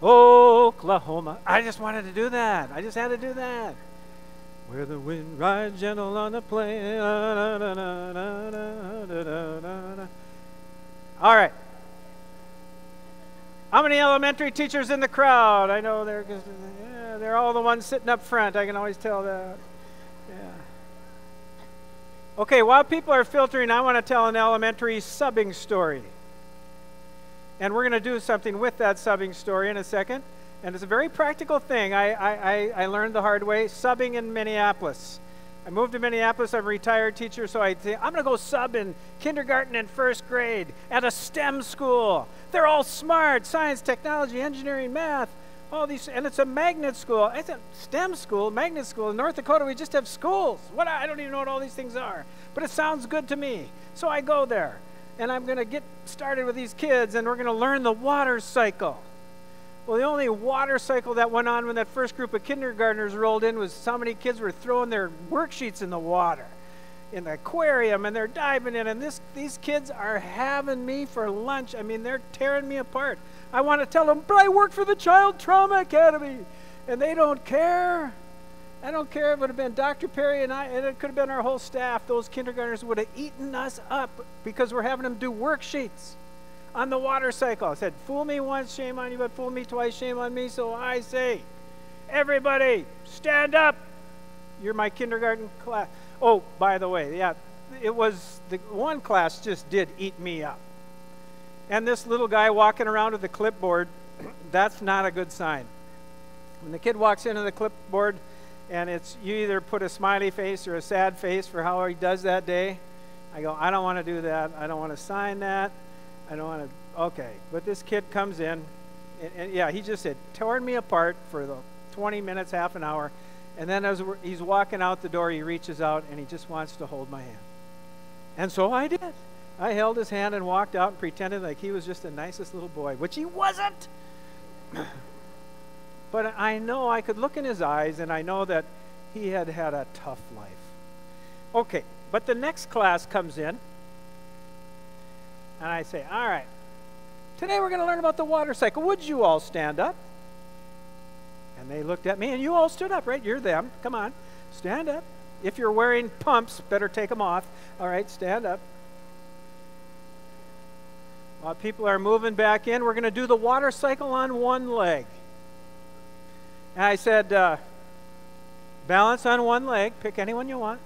Oklahoma. I just wanted to do that. I just had to do that. Where the wind rides gentle on the plain. All right. How many elementary teachers in the crowd? I know they're all the ones sitting up front. I can always tell that. Yeah. Okay, while people are filtering, I want to tell an elementary subbing story. And we're going to do something with that subbing story in a second. And it's a very practical thing. I learned the hard way, subbing in Minneapolis. I moved to Minneapolis. I'm a retired teacher, so I think I'm going to go sub in kindergarten and first grade at a STEM school. They're all smart, science, technology, engineering, math, all these, and it's a magnet school. It's a STEM school, magnet school. In North Dakota, we just have schools. I don't even know what all these things are, but it sounds good to me. So I go there, and I'm going to get started with these kids, and we're going to learn the water cycle. Well, the only water cycle that went on when that first group of kindergartners rolled in was how many kids were throwing their worksheets in the water, in the aquarium, and they're diving in. And these kids are having me for lunch. I mean, they're tearing me apart. I want to tell them, but I work for the Child Trauma Academy, and they don't care. I don't care if it would have been Dr. Perry and it could have been our whole staff. Those kindergartners would have eaten us up because we're having them do worksheets on the water cycle. I said, fool me once, shame on you, but fool me twice, shame on me. So I say, everybody, stand up. You're my kindergarten class. Oh, by the way, yeah, it was the one class just did eat me up. And this little guy walking around with a clipboard, that's not a good sign. When the kid walks into the clipboard and it's you either put a smiley face or a sad face for how he does that day, I go, I don't want to do that. I don't want to sign that. I don't want to, okay. But this kid comes in, and yeah, he just had torn me apart for the 20 minutes, half an hour, and then as he's walking out the door, he reaches out, and he just wants to hold my hand. And so I did. I held his hand and walked out and pretended like he was just the nicest little boy, which he wasn't. But I know I could look in his eyes, and I know that he had had a tough life. Okay, but the next class comes in, and I say, all right, today we're going to learn about the water cycle. Would you all stand up? And they looked at me, and you all stood up, right? You're them. Come on, stand up. If you're wearing pumps, better take them off. All right, stand up. While people are moving back in, we're going to do the water cycle on one leg. And I said, balance on one leg. Pick anyone you want.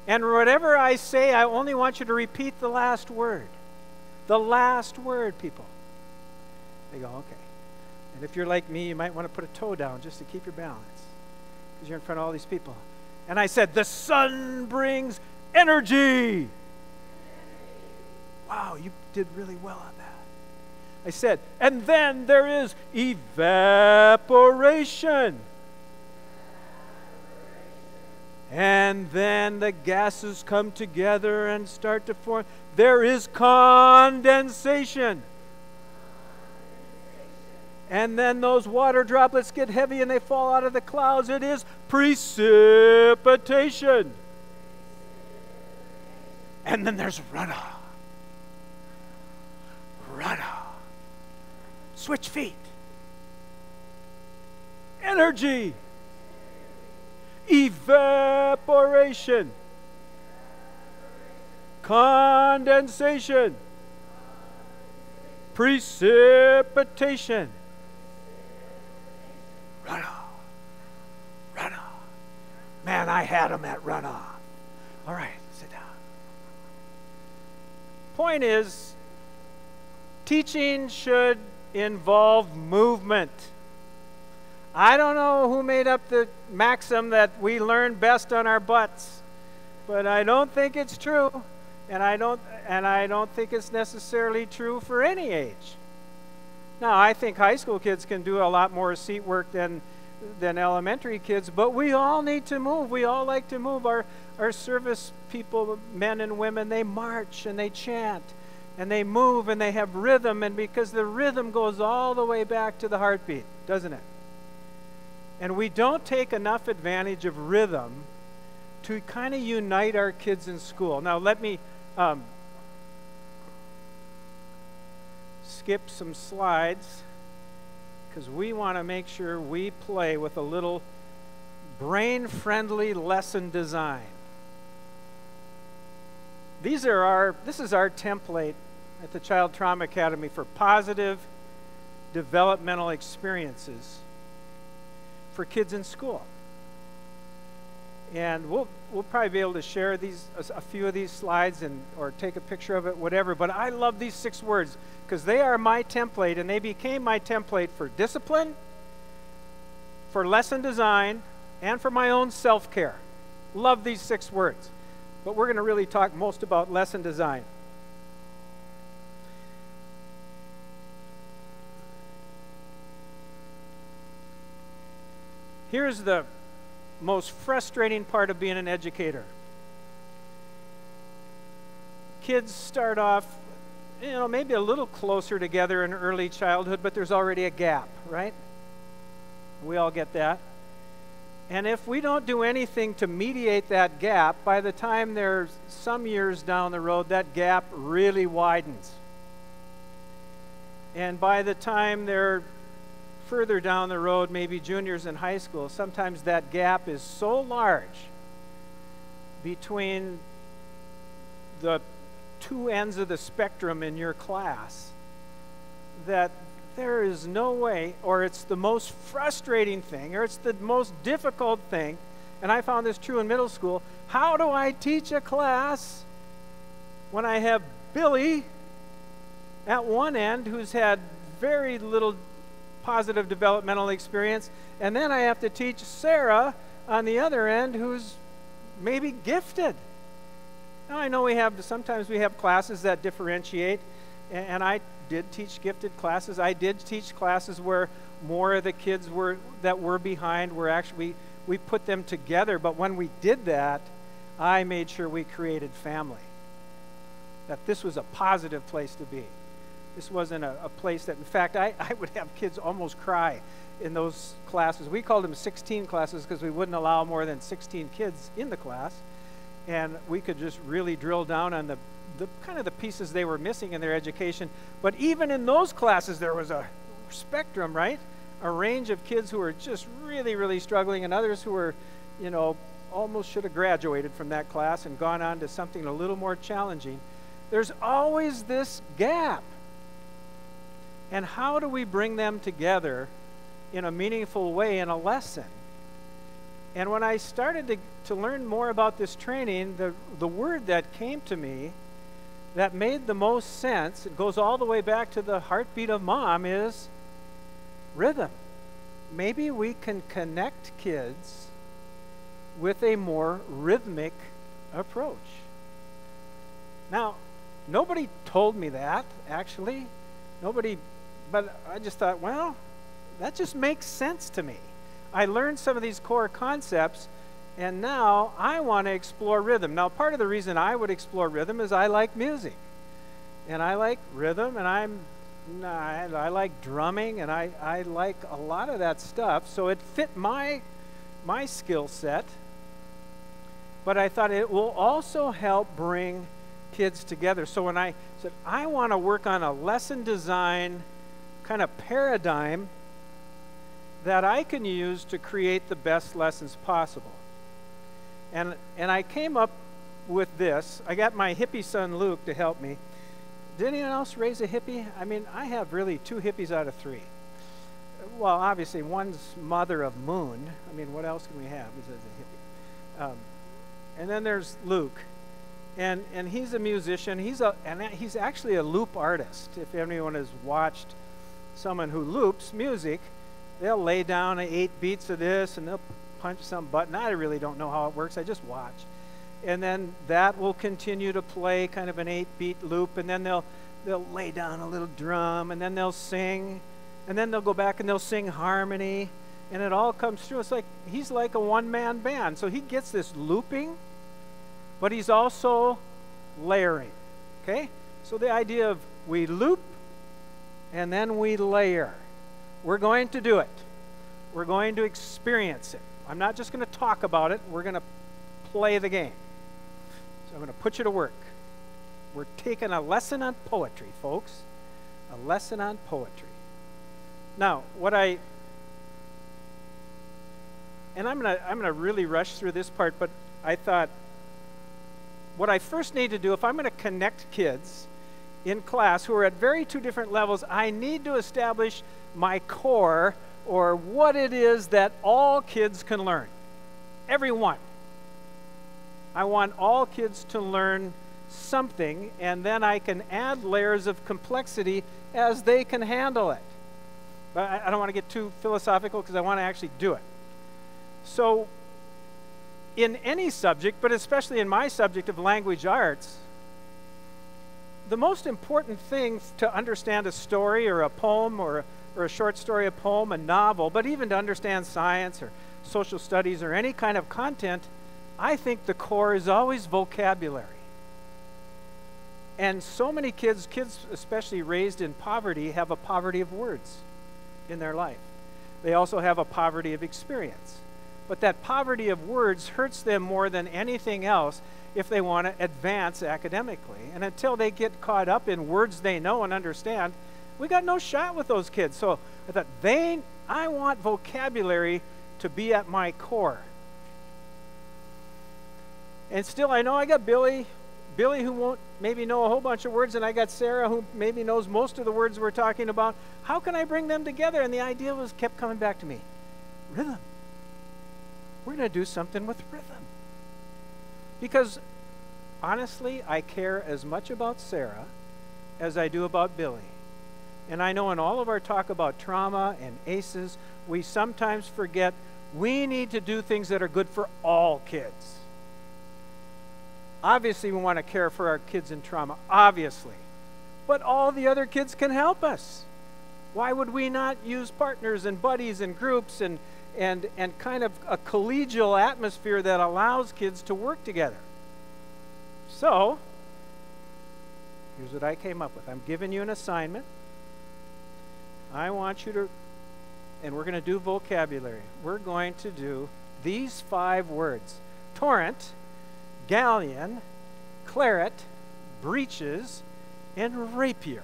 And whatever I say, I only want you to repeat the last word. The last word, people. They go, okay. And if you're like me, you might want to put a toe down just to keep your balance, because you're in front of all these people. And I said, the sun brings energy. Wow, you did really well on that. I said, and then there is evaporation. And then the gases come together and start to form. There is condensation. And then those water droplets get heavy and they fall out of the clouds. It is precipitation. And then there's runoff. Runoff. Switch feet. Energy. Evaporation. Condensation. Precipitation. Runoff. Runoff. Man, I had them at runoff. All right, sit down. Point is, teaching should involve movement. I don't know who made up the maxim that we learn best on our butts, but I don't think it's true, and I don't think it's necessarily true for any age. Now, I think high school kids can do a lot more seat work than elementary kids, but we all need to move. We all like to move. Our service people, men and women, they march and they chant and they move and they have rhythm, and because the rhythm goes all the way back to the heartbeat, doesn't it? And we don't take enough advantage of rhythm to kind of unite our kids in school. Now, let me skip some slides. because we want to make sure we play with a little brain-friendly lesson design. This is our template at the Child Trauma Academy for positive developmental experiences for kids in school. And we'll probably be able to share a few of these slides or take a picture of it, whatever. But I love these 6 words because they are my template, and they became my template for discipline, for lesson design, and for my own self-care. Love these 6 words. But we're going to really talk most about lesson design. Here's the most frustrating part of being an educator. Kids start off, maybe a little closer together in early childhood, but there's already a gap, right? We all get that. And if we don't do anything to mediate that gap, by the time they're some years down the road, that gap really widens. And by the time they're further down the road, maybe juniors in high school, sometimes that gap is so large between the 2 ends of the spectrum in your class that there is no way, or it's the most frustrating thing, or it's the most difficult thing, and I found this true in middle school. How do I teach a class when I have Billy at one end who's had very little positive developmental experience, and then I have to teach Sarah on the other end who's maybe gifted? Now I know sometimes we have classes that differentiate, and I did teach gifted classes. I did teach classes where more of the kids that were behind were actually, we put them together, but when we did that, I made sure we created family, that this was a positive place to be. This wasn't a place that, in fact, I would have kids almost cry in those classes. We called them 16 classes because we wouldn't allow more than 16 kids in the class. And we could just really drill down on the kind of the pieces they were missing in their education. But even in those classes, there was a spectrum, right? A range of kids who were just really, really struggling, and others who were, almost should have graduated from that class and gone on to something a little more challenging. There's always this gap. And how do we bring them together in a meaningful way in a lesson? And when I started to learn more about this training, the word that came to me that made the most sense, it goes all the way back to the heartbeat of mom, is rhythm. Maybe we can connect kids with a more rhythmic approach. Now, nobody told me that, actually. But I just thought, well, that just makes sense to me. I learned some of these core concepts, and now I want to explore rhythm. Now, part of the reason I would explore rhythm is I like music, and I like rhythm, and I like drumming, and I like a lot of that stuff. So it fit my skill set, but I thought it will also help bring kids together. So when I said, I want to work on a lesson design kind of paradigm that I can use to create the best lessons possible. And I came up with this. I got my hippie son Luke to help me. Did anyone else raise a hippie? I mean, I have really 2 hippies out of 3. Well, obviously, one's mother of Moon. I mean, what else can we have besides a hippie? And then there's Luke. And he's a musician. He's actually a loop artist. If anyone has watched someone who loops music, they'll lay down 8 beats of this, and they'll punch some button. I really don't know how it works. I just watch. And then that will continue to play kind of an 8-beat loop, and then they'll lay down a little drum, and then they'll sing, and then they'll go back and they'll sing harmony, and it all comes through. It's like he's like a one-man band. So he gets this looping, but he's also layering. Okay? So the idea of we loop and then we layer. We're going to do it. We're going to experience it. I'm not just going to talk about it. We're going to play the game. So I'm going to put you to work. We're taking a lesson on poetry, folks. A lesson on poetry. Now, and I'm gonna really rush through this part, but I thought what I first need to do, if I'm going to connect kids in class who are at very two different levels, I need to establish my core, or what it is that all kids can learn. Everyone. I want all kids to learn something, and then I can add layers of complexity as they can handle it. But I don't want to get too philosophical because I want to actually do it. So, in any subject, but especially in my subject of language arts, the most important thing to understand a story or a poem or a short story, a poem, a novel, but even to understand science or social studies or any kind of content, I think the core is always vocabulary. And so many kids especially raised in poverty, have a poverty of words in their life. They also have a poverty of experience. But that poverty of words hurts them more than anything else if they want to advance academically. And until they get caught up in words they know and understand, we got no shot with those kids. So I thought, I want vocabulary to be at my core. And still, I know I got Billy who won't maybe know a whole bunch of words, and I got Sarah who maybe knows most of the words we're talking about. How can I bring them together? And the idea kept coming back to me. Rhythm. We're going to do something with rhythm. Because, honestly, I care as much about Sarah as I do about Billy. And I know in all of our talk about trauma and ACEs, we sometimes forget we need to do things that are good for all kids. Obviously, we want to care for our kids in trauma, obviously. But all the other kids can help us. Why would we not use partners and buddies and groups and kind of a collegial atmosphere that allows kids to work together? So, here's what I came up with. I'm giving you an assignment. I want you to, and we're going to do vocabulary. We're going to do these 5 words. Torrent, galleon, claret, breeches, and rapier.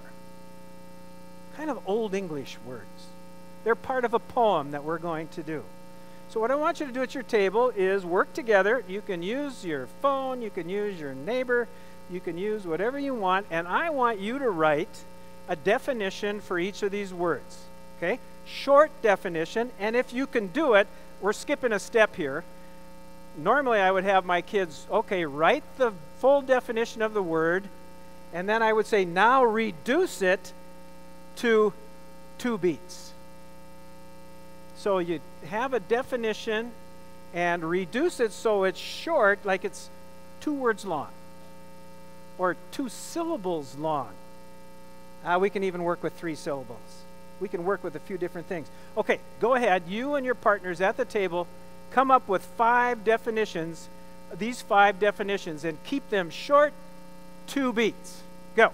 Kind of old English words. They're part of a poem that we're going to do. So what I want you to do at your table is work together. You can use your phone, you can use your neighbor, you can use whatever you want, and I want you to write a definition for each of these words. Okay? Short definition, and if you can do it, we're skipping a step here. Normally I would have my kids, okay, write the full definition of the word, and then I would say, now reduce it to 2 beats. So you have a definition and reduce it so it's short, like it's 2 words long or 2 syllables long. We can even work with 3 syllables. We can work with a few different things. Okay, go ahead. You and your partners at the table come up with 5 definitions, these 5 definitions, and keep them short, 2 beats. Go.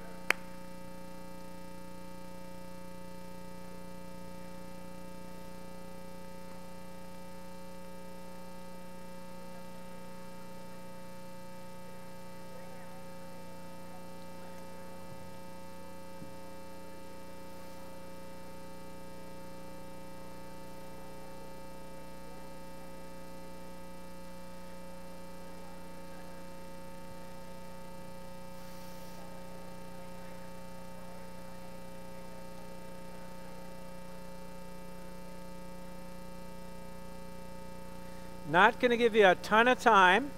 Not going to give you a ton of time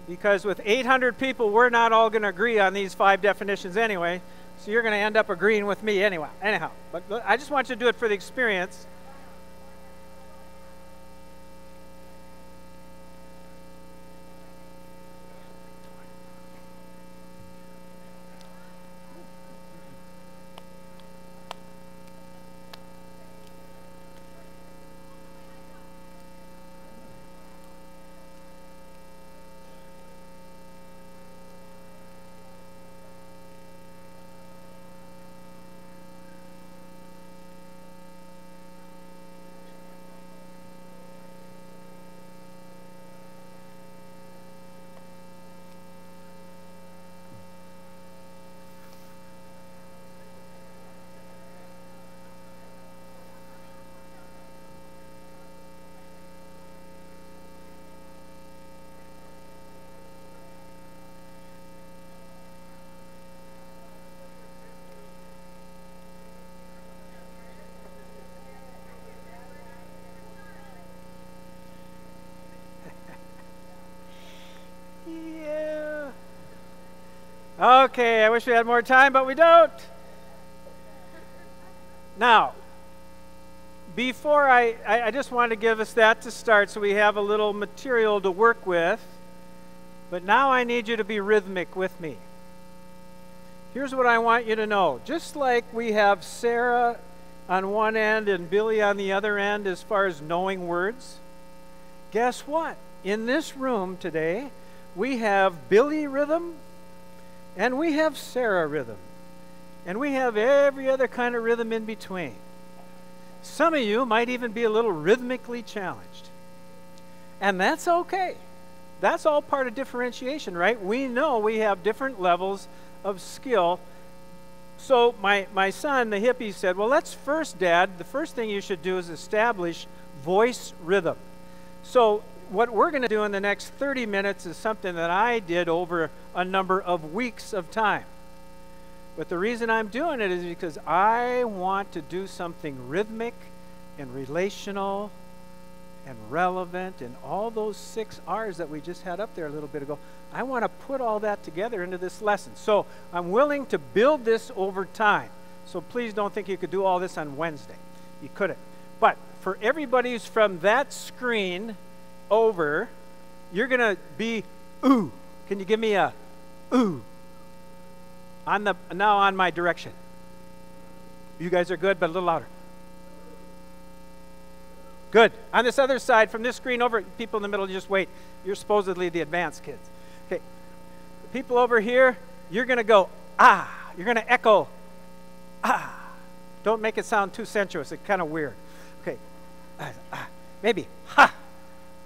because with 800 people, we're not all going to agree on these 5 definitions anyway. So you're going to end up agreeing with me anyway. Anyhow, but I just want you to do it for the experience. Okay, I wish we had more time, but we don't. Now, before I just wanted to give us that to start so we have a little material to work with. But now I need you to be rhythmic with me. Here's what I want you to know. Just like we have Sarah on one end and Billy on the other end as far as knowing words, guess what? In this room today, we have Billy rhythm and we have Sarah rhythm. And we have every other kind of rhythm in between. Some of you might even be a little rhythmically challenged. And that's okay. That's all part of differentiation, right? We know we have different levels of skill. So my son, the hippie, said, well, let's first, Dad, the first thing you should do is establish voice rhythm. So what we're going to do in the next 30 minutes is something that I did over a number of weeks of time. But the reason I'm doing it is because I want to do something rhythmic and relational and relevant and all those 6 R's that we just had up there a little bit ago. I want to put all that together into this lesson. So I'm willing to build this over time. So please don't think you could do all this on Wednesday. You couldn't. But for everybody who's from that screen over, you're going to be ooh. Can you give me a ooh? Now on my direction. You guys are good, but a little louder. Good. On this other side, from this screen over, people in the middle, just wait. You're supposedly the advanced kids. Okay. The people over here, you're going to go, ah. You're going to echo, ah. Don't make it sound too sensuous. It's kind of weird. Okay. Maybe ha.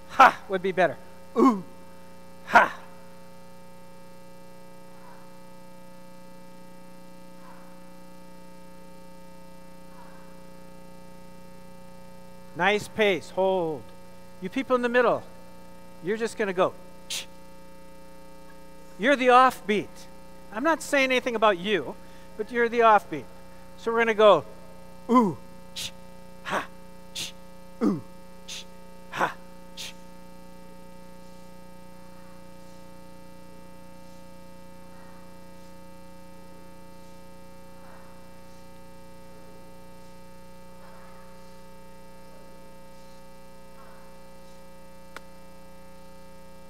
Ha would be better. Ooh. Ha. Nice pace. Hold. You people in the middle, you're just going to go. Ch. You're the offbeat. I'm not saying anything about you, but you're the offbeat. So we're going to go ooh, ch, ha, ch, ooh, ch, ha, ch.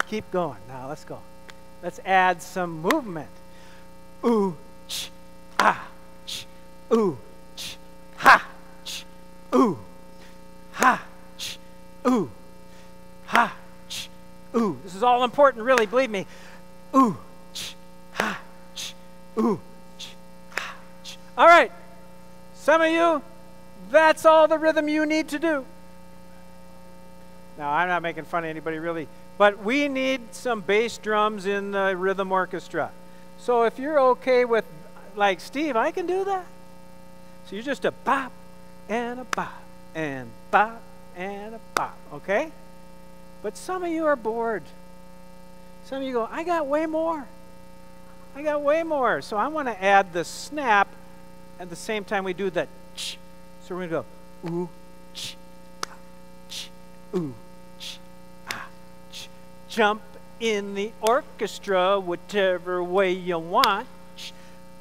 Keep going. Now let's go. Let's add some movement. Ooh, ch, ah, ch, ooh, ch, ha, ch, ooh, ha, ch, ooh, ha, ch, ooh. This is all important, really, believe me. Ooh, ch, ha, ch, ooh, ch, ha, ch. All right. Some of you, that's all the rhythm you need to do. Now, I'm not making fun of anybody, really. But we need some bass drums in the rhythm orchestra. So if you're okay with, like, Steve, I can do that. So you're just a bop and a bop and bop and a bop, okay? But some of you are bored. Some of you go, I got way more. I got way more. So I want to add the snap at the same time we do the ch. So we're going to go ooh, ch, ah, ch, ooh. Jump in the orchestra whichever way you want.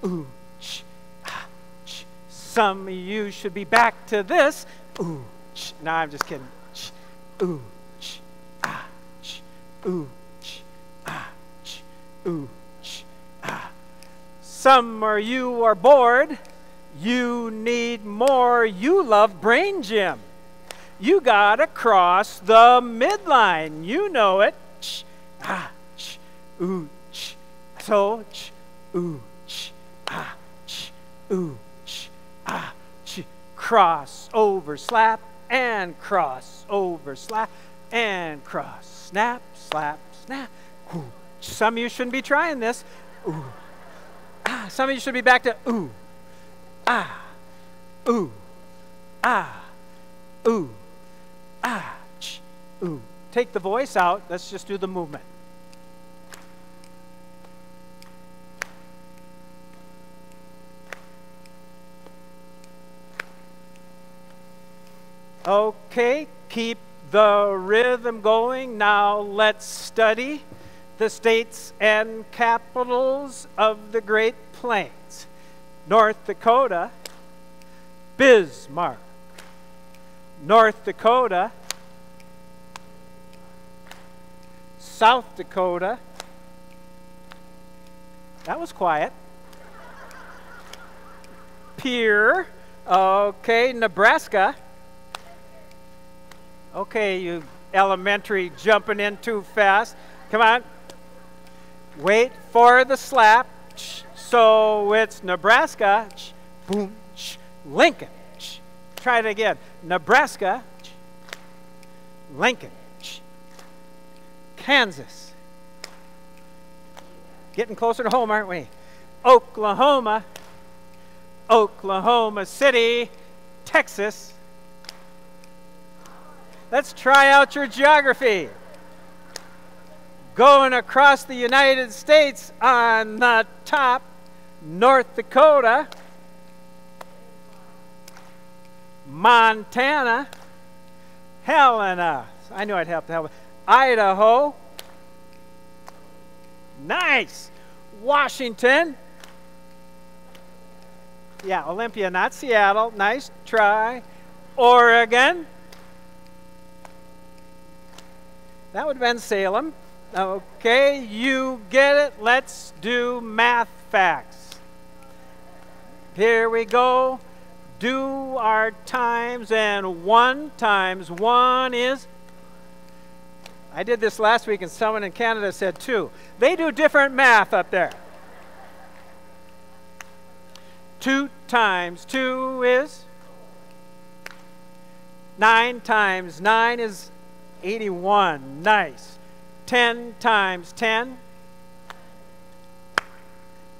Ooh, ch, ah, ch. Some of you should be back to this. Ooh, ch. No, I'm just kidding. Ch, ooh, ch, ah, ch, ooh, ch, ah, ch, ooh, ch, ah. Some of you are bored. You need more. You love brain gym. You gotta cross the midline. You know it. Ch, ah, ch, ooh, ch, so, ch, ooh, ch, ah, ch, ooh, ch, ah, ch, cross, over, slap, and cross, over, slap, and cross, snap, slap, snap. Ooh. Some of you shouldn't be trying this. Ooh. Ah, some of you should be back to ooh, ah, ooh, ah, ooh, ah, ch, ooh. Take the voice out. Let's just do the movement. Okay, keep the rhythm going. Now let's study the states and capitals of the Great Plains. North Dakota, Bismarck. North Dakota, South Dakota. That was quiet. Pierre. Okay, Nebraska. Okay, you elementary jumping in too fast. Come on. Wait for the slap. So it's Nebraska. Boom. Lincoln. Try it again. Nebraska. Lincoln. Kansas. Getting closer to home, aren't we? Oklahoma. Oklahoma City. Texas. Let's try out your geography. Going across the United States on the top, North Dakota, Montana, Helena. I knew I'd have to help. Idaho. Nice. Washington. Yeah, Olympia, not Seattle. Nice try. Oregon. That would have been Salem. Okay, you get it. Let's do math facts. Here we go. Do our times, and 1 times 1 is... I did this last week, and someone in Canada said 2. They do different math up there. 2 times 2 is... 9 times 9 is 81. Nice. 10 times 10.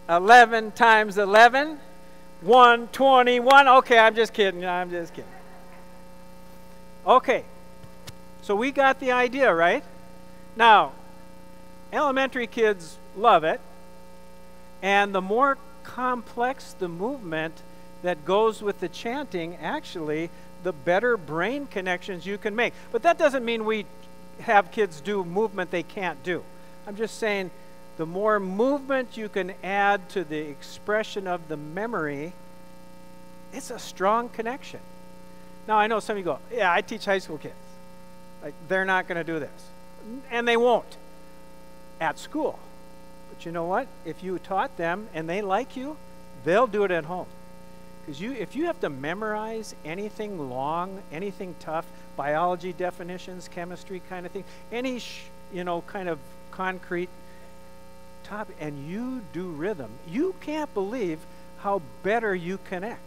11 times 11. 121. Okay, I'm just kidding. I'm just kidding. Okay. So we got the idea, right? Now, elementary kids love it. And the more complex the movement that goes with the chanting, actually, the better brain connections you can make. But that doesn't mean we have kids do movement they can't do. I'm just saying the more movement you can add to the expression of the memory, it's a strong connection. Now, I know some of you go, yeah, I teach high school kids. Like, they're not going to do this. And they won't at school. But you know what? If you taught them and they like you, they'll do it at home. Because if you have to memorize anything long, anything tough, biology definitions, chemistry kind of thing, any kind of concrete topic, and you do rhythm, you can't believe how better you connect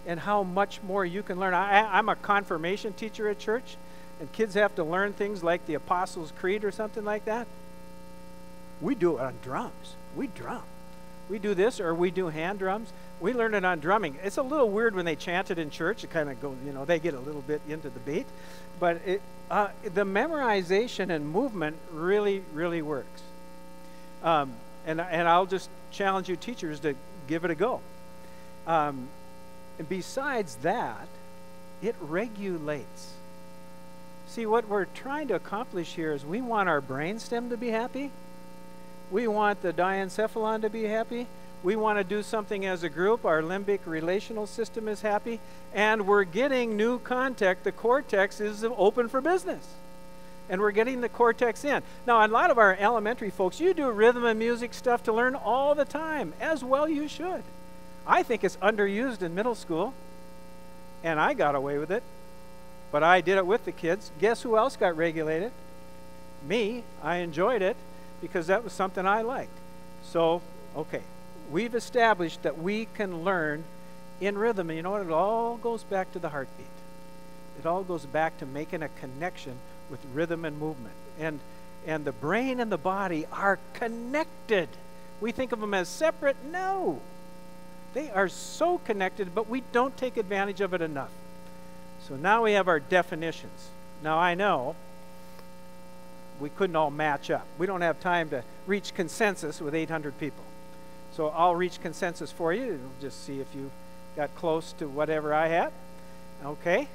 and how much more you can learn. I'm a confirmation teacher at church, and kids have to learn things like the Apostles' Creed or something like that. We do it on drums. We drum. We do this, or we do hand drums. We learn it on drumming. It's a little weird when they chant it in church. It kind of goes, they get a little bit into the beat. But the memorization and movement really, really works. And I'll just challenge you teachers to give it a go. And besides that, it regulates. See, what we're trying to accomplish here is we want our brainstem to be happy. We want the diencephalon to be happy. We want to do something as a group. Our limbic relational system is happy. And we're getting new contact. The cortex is open for business. And we're getting the cortex in. Now, a lot of our elementary folks, you do rhythm and music stuff to learn all the time. As well you should. I think it's underused in middle school. And I got away with it. But I did it with the kids. Guess who else got regulated? Me. I enjoyed it because that was something I liked. So, okay. We've established that we can learn in rhythm. And you know what? It all goes back to the heartbeat. It all goes back to making a connection with rhythm and movement. And the brain and the body are connected. We think of them as separate. No. They are so connected, but we don't take advantage of it enough. So now we have our definitions. Now I know we couldn't all match up. We don't have time to reach consensus with 800 people. So I'll reach consensus for you. We'll just see if you got close to whatever I had. Okay.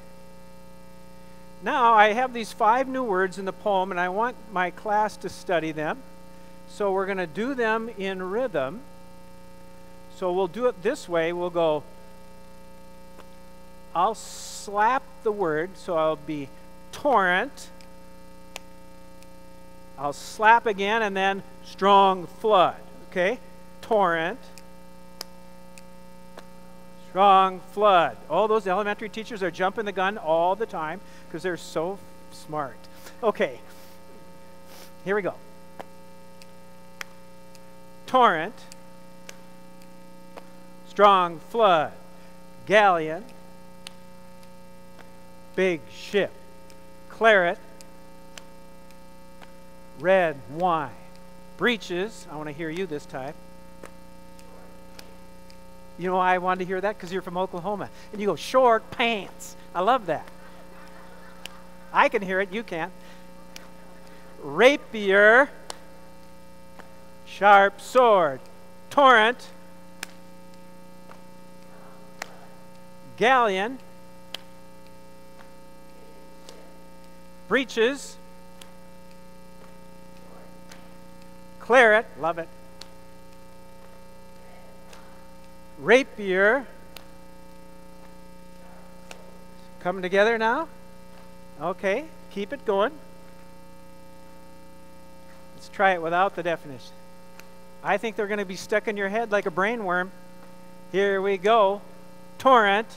Now I have these 5 new words in the poem, and I want my class to study them. So we're going to do them in rhythm. So we'll do it this way. We'll go, I'll slap the word, so I'll be torrent. I'll slap again, and then strong flood. Okay? Torrent. Strong flood. All those elementary teachers are jumping the gun all the time because they're so smart. Okay. Here we go. Torrent. Strong flood. Galleon. Big ship. Claret. Red wine. Breeches. I want to hear you this time. You know why I wanted to hear that? Because you're from Oklahoma. And you go, short pants. I love that. I can hear it. You can't. Rapier. Sharp sword. Torrent. Galleon. Breeches. Claret. Love it. Rapier. Coming together now? Okay, keep it going. Let's try it without the definition. I think they're going to be stuck in your head like a brainworm. Here we go. Torrent.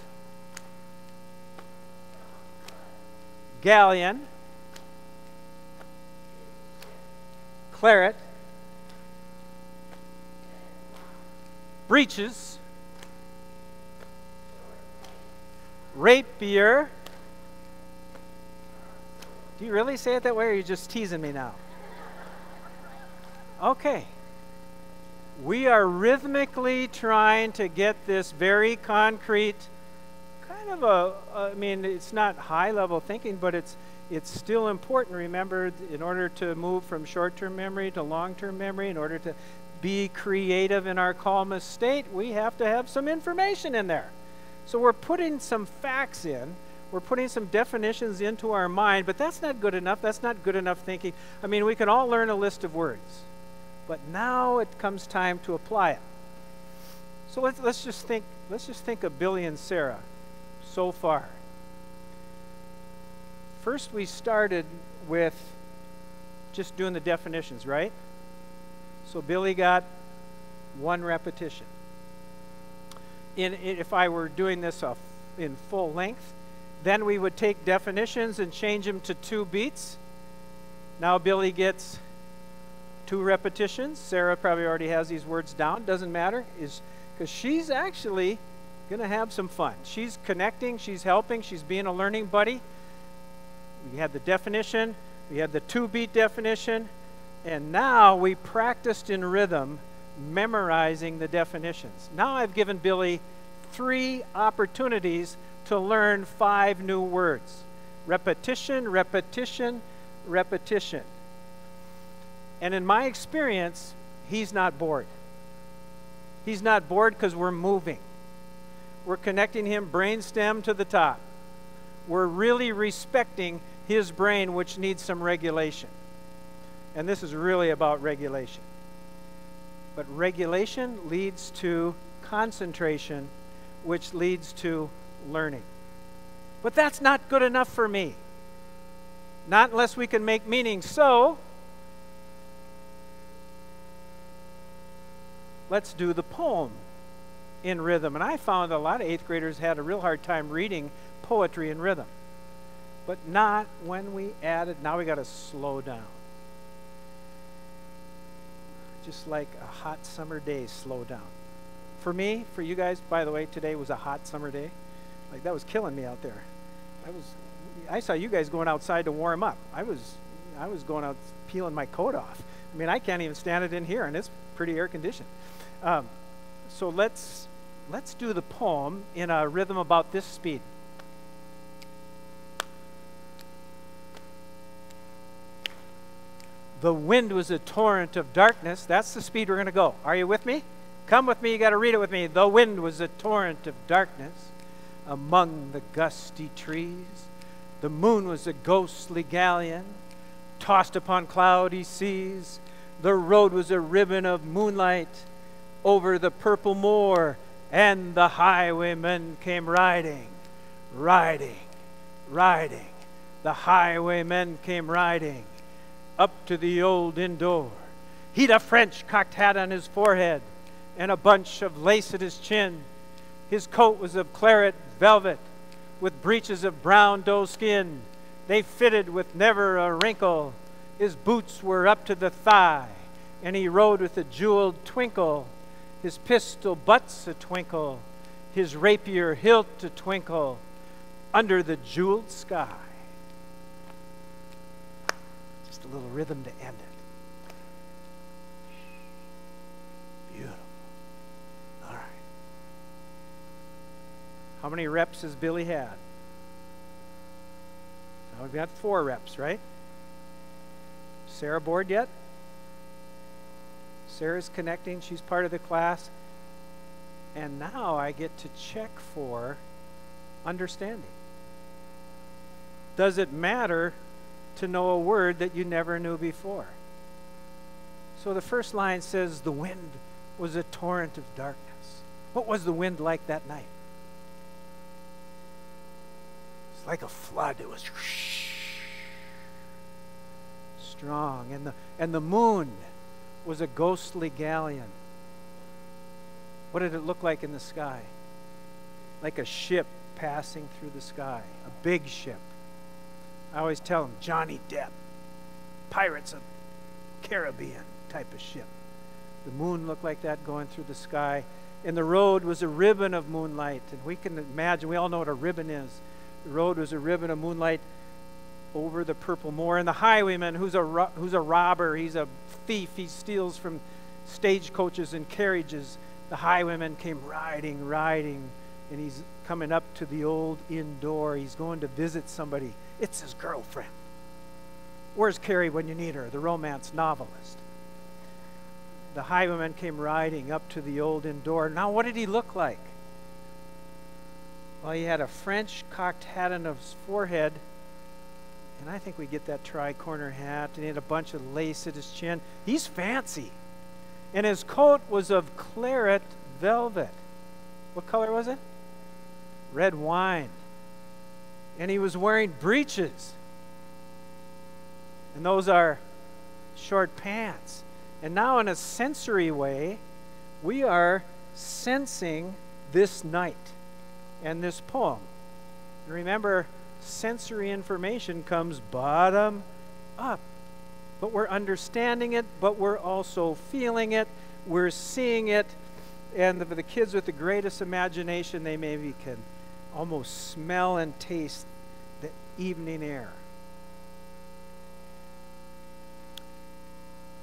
Galleon. Claret. Breeches. Rapier. Do you really say it that way, or are you just teasing me now? Okay. We are rhythmically trying to get this very concrete, kind of I mean, it's not high-level thinking, but it's still important. Remember, in order to move from short-term memory to long-term memory, in order to be creative in our calmest state, we have to have some information in there. So we're putting some facts in. We're putting some definitions into our mind, but that's not good enough. That's not good enough thinking. I mean, we can all learn a list of words, but now it comes time to apply it. So let's just think of Billy and Sarah so far. First, we started with just doing the definitions, right? So Billy got 1 repetition. If I were doing this in full length, then we would take definitions and change them to 2 beats. Now Billy gets 2 repetitions. Sarah probably already has these words down. Doesn't matter, because she's actually going to have some fun. She's connecting, she's helping, she's being a learning buddy. We had the definition, we had the 2-beat definition, and now we practiced in rhythm memorizing the definitions. Now I've given Billy 3 opportunities to learn 5 new words. Repetition, repetition, repetition. And in my experience, he's not bored. He's not bored because we're moving. We're connecting him brainstem to the top. We're really respecting his brain, which needs some regulation. And this is really about regulation. But regulation leads to concentration, which leads to learning. But that's not good enough for me. Not unless we can make meaning. So, let's do the poem in rhythm. And I found a lot of 8th graders had a real hard time reading poetry in rhythm. But not when we added, now we got to slow down. Just like a hot summer day, slow down. For me, for you guys, by the way, today was a hot summer day. Like, that was killing me out there. I saw you guys going outside to warm up. I was going out peeling my coat off. I mean, I can't even stand it in here, and it's pretty air conditioned. So let's do the poem in a rhythm about this speed. The wind was a torrent of darkness. That's the speed we're going to go. Are you with me? Come with me. You got to read it with me. The wind was a torrent of darkness among the gusty trees. The moon was a ghostly galleon tossed upon cloudy seas. The road was a ribbon of moonlight over the purple moor, and the highwaymen came riding, riding, riding. The highwaymen came riding up to the old inn door. He'd a French cocked hat on his forehead and a bunch of lace at his chin. His coat was of claret velvet with breeches of brown doe skin. They fitted with never a wrinkle. His boots were up to the thigh, and he rode with a jeweled twinkle. His pistol butts a twinkle, his rapier hilt a twinkle, under the jeweled sky. Just a little rhythm to end it. Beautiful. All right. How many reps has Billy had? Now we've got 4 reps, right? Sarah bored yet? Sarah's connecting. She's part of the class. And now I get to check for understanding. Does it matter to know a word that you never knew before? So the first line says, the wind was a torrent of darkness. What was the wind like that night? It's like a flood. It was strong. And the moon was a ghostly galleon. What did it look like in the sky? Like a ship passing through the sky, a big ship. I always tell them, Johnny Depp, Pirates of Caribbean type of ship. The moon looked like that going through the sky, and the road was a ribbon of moonlight. And we can imagine, we all know what a ribbon is. The road was a ribbon of moonlight over the purple moor, and the highwayman, who's a robber, he's a thief, he steals from stagecoaches and carriages. The highwayman came riding, and he's coming up to the old inn door. He's going to visit somebody. It's his girlfriend. Where's Carrie when you need her? The romance novelist. The highwayman came riding up to the old inn door. Now, what did he look like? Well, he had a French cocked hat on his forehead, and I think we get that tri-corner hat, and he had a bunch of lace at his chin. He's fancy. And his coat was of claret velvet. What color was it? Red wine. And he was wearing breeches. And those are short pants. And now in a sensory way, we are sensing this night and this poem. And remember, sensory information comes bottom up. But we're understanding it, but we're also feeling it, we're seeing it, and the kids with the greatest imagination, they maybe can almost smell and taste the evening air.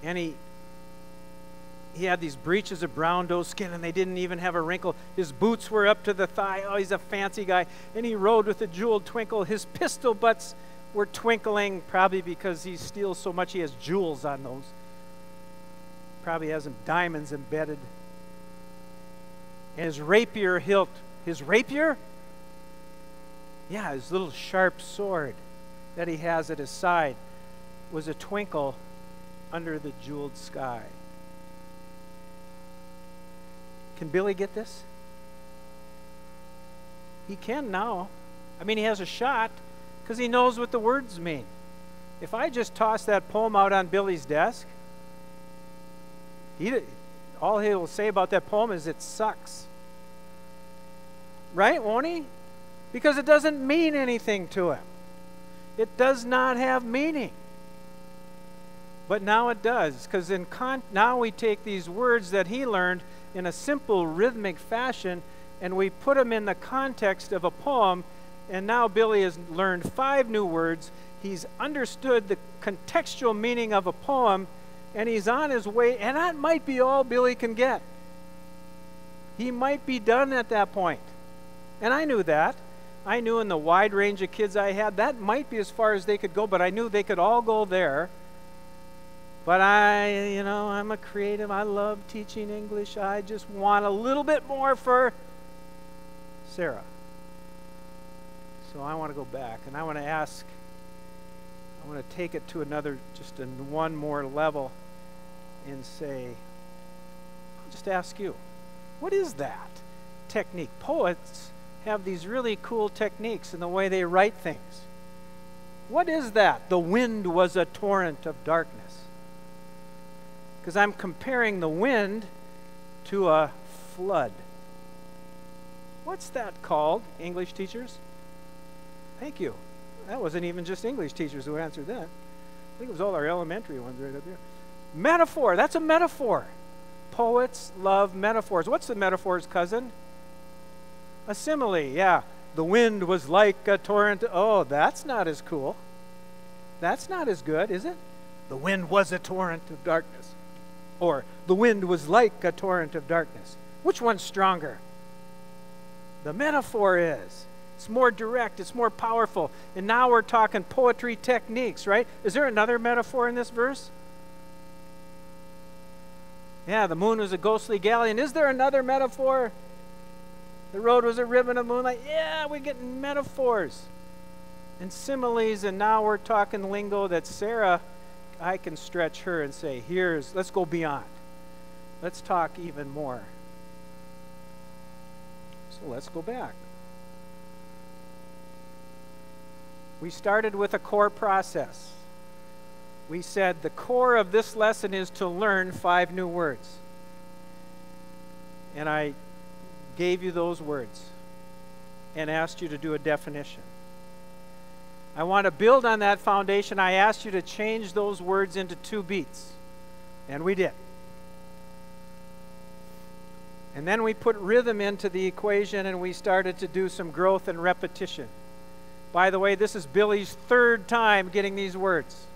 And he had these breeches of brown doe skin, and they didn't even have a wrinkle. His boots were up to the thigh. Oh, he's a fancy guy. And he rode with a jeweled twinkle. His pistol butts were twinkling, probably because he steals so much he has jewels on those. Probably has some diamonds embedded. And his rapier hilt. His rapier? Yeah, his little sharp sword that he has at his side was a twinkle under the jeweled sky. Can Billy get this? He can now. I mean, he has a shot because he knows what the words mean. If I just toss that poem out on Billy's desk, all he will say about that poem is it sucks. Right, won't he? Because it doesn't mean anything to him. It does not have meaning. But now it does, because now we take these words that he learned in a simple rhythmic fashion and we put them in the context of a poem, and now Billy has learned 5 new words. He's understood the contextual meaning of a poem, and he's on his way, and that might be all Billy can get. He might be done at that point. And I knew that. I knew in the wide range of kids I had, that might be as far as they could go, but I knew they could all go there. But I'm a creative. I love teaching English. I just want a little bit more for Sarah. So I want to go back, and I want to take it to another, just one more level. and say, I'll just ask you, what is that technique? Poets have these really cool techniques in the way they write things. What is that? The wind was a torrent of darkness. Because I'm comparing the wind to a flood. What's that called, English teachers? Thank you. That wasn't even just English teachers who answered that. I think it was all our elementary ones right up there. Metaphor. That's a metaphor. Poets love metaphors. What's the metaphor's cousin? A simile, yeah. The wind was like a torrent. Oh, that's not as cool. That's not as good, is it? The wind was a torrent of darkness. Or the wind was like a torrent of darkness. Which one's stronger? The metaphor is. It's more direct. It's more powerful. And now we're talking poetry techniques, right? Is there another metaphor in this verse? Yeah, the moon was a ghostly galleon. Is there another metaphor? The road was a ribbon of moonlight. Yeah, we're getting metaphors and similes, and now we're talking lingo that Sarah, I can stretch her and say, let's go beyond. Let's talk even more. So let's go back. We started with a core process. We said the core of this lesson is to learn 5 new words. And I gave you those words and asked you to do a definition. I want to build on that foundation. I asked you to change those words into 2 beats. And we did. And then we put rhythm into the equation and we started to do some growth and repetition. By the way, this is Billy's 3rd time getting these words.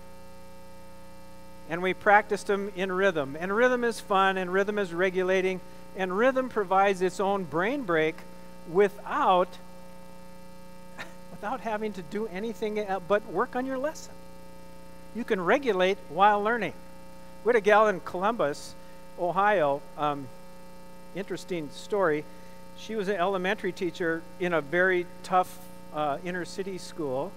And we practiced them in rhythm. And rhythm is fun, and rhythm is regulating, and rhythm provides its own brain break without having to do anything but work on your lesson. You can regulate while learning. We had a gal in Columbus, Ohio, interesting story. She was an elementary teacher in a very tough inner city school,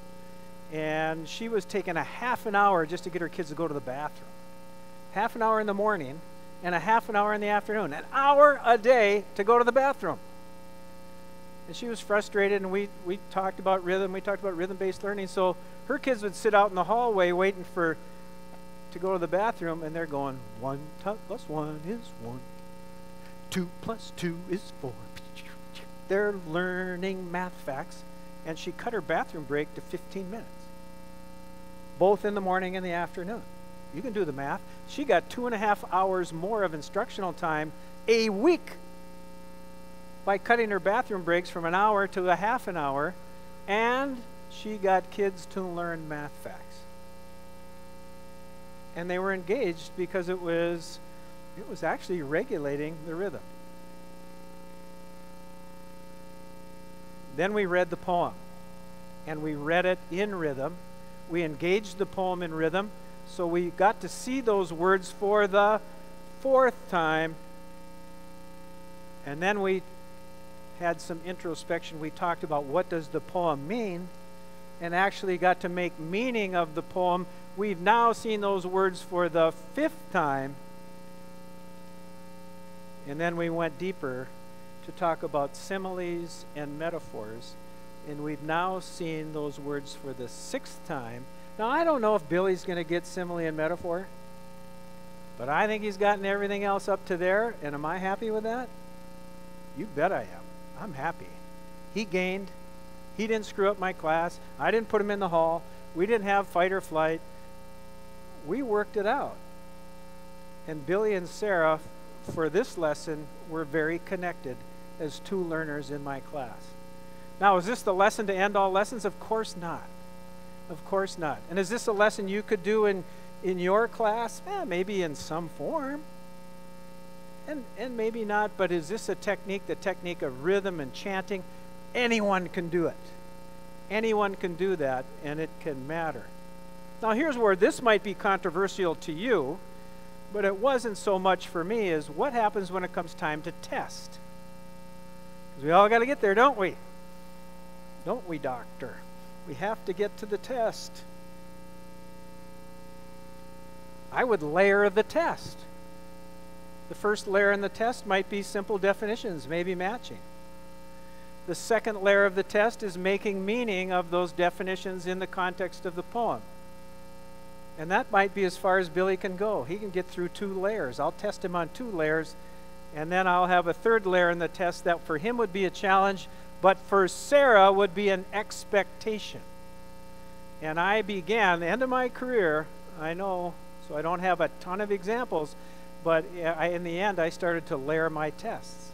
and she was taking a half an hour just to get her kids to go to the bathroom. Half an hour in the morning and a half an hour in the afternoon. An hour a day to go to the bathroom. And she was frustrated, and we talked about rhythm. We talked about rhythm-based learning. So her kids would sit out in the hallway waiting to go to the bathroom, and they're going, 1 plus 1 is 1. 2 plus 2 is 4. They're learning math facts. And she cut her bathroom break to 15 minutes, both in the morning and the afternoon. You can do the math. She got 2.5 hours more of instructional time a week by cutting her bathroom breaks from an hour to a half an hour, and she got kids to learn math facts. And they were engaged because it was actually regulating the rhythm. Then we read the poem, and we read it in rhythm. We engaged the poem in rhythm, so we got to see those words for the 4th time. And then we had some introspection. We talked about what does the poem mean, and actually got to make meaning of the poem. We've now seen those words for the 5th time, and then we went deeper to talk about similes and metaphors, and we've now seen those words for the 6th time. Now, I don't know if Billy's going to get simile and metaphor, but I think he's gotten everything else up to there, and am I happy with that? You bet I am. I'm happy. He gained. He didn't screw up my class. I didn't put him in the hall. We didn't have fight or flight. We worked it out. And Billy and Sarah, for this lesson, were very connected as 2 learners in my class. Now, is this the lesson to end all lessons? Of course not. Of course not. And is this a lesson you could do in your class? Maybe in some form. And maybe not, but is this a technique, the technique of rhythm and chanting? Anyone can do it. Anyone can do that, and it can matter. Now, here's where this might be controversial to you, but it wasn't so much for me, is what happens when it comes time to test? Because we all got to get there, don't we? Don't we, doctor? We have to get to the test. I would layer the test. The first layer in the test might be simple definitions, maybe matching. The second layer of the test is making meaning of those definitions in the context of the poem. And that might be as far as Billy can go. He can get through 2 layers. I'll test him on 2 layers, and then I'll have a third layer in the test that for him would be a challenge, but for Sarah would be an expectation. And I began, the end of my career, I know, so I don't have a ton of examples, but in the end, I started to layer my tests.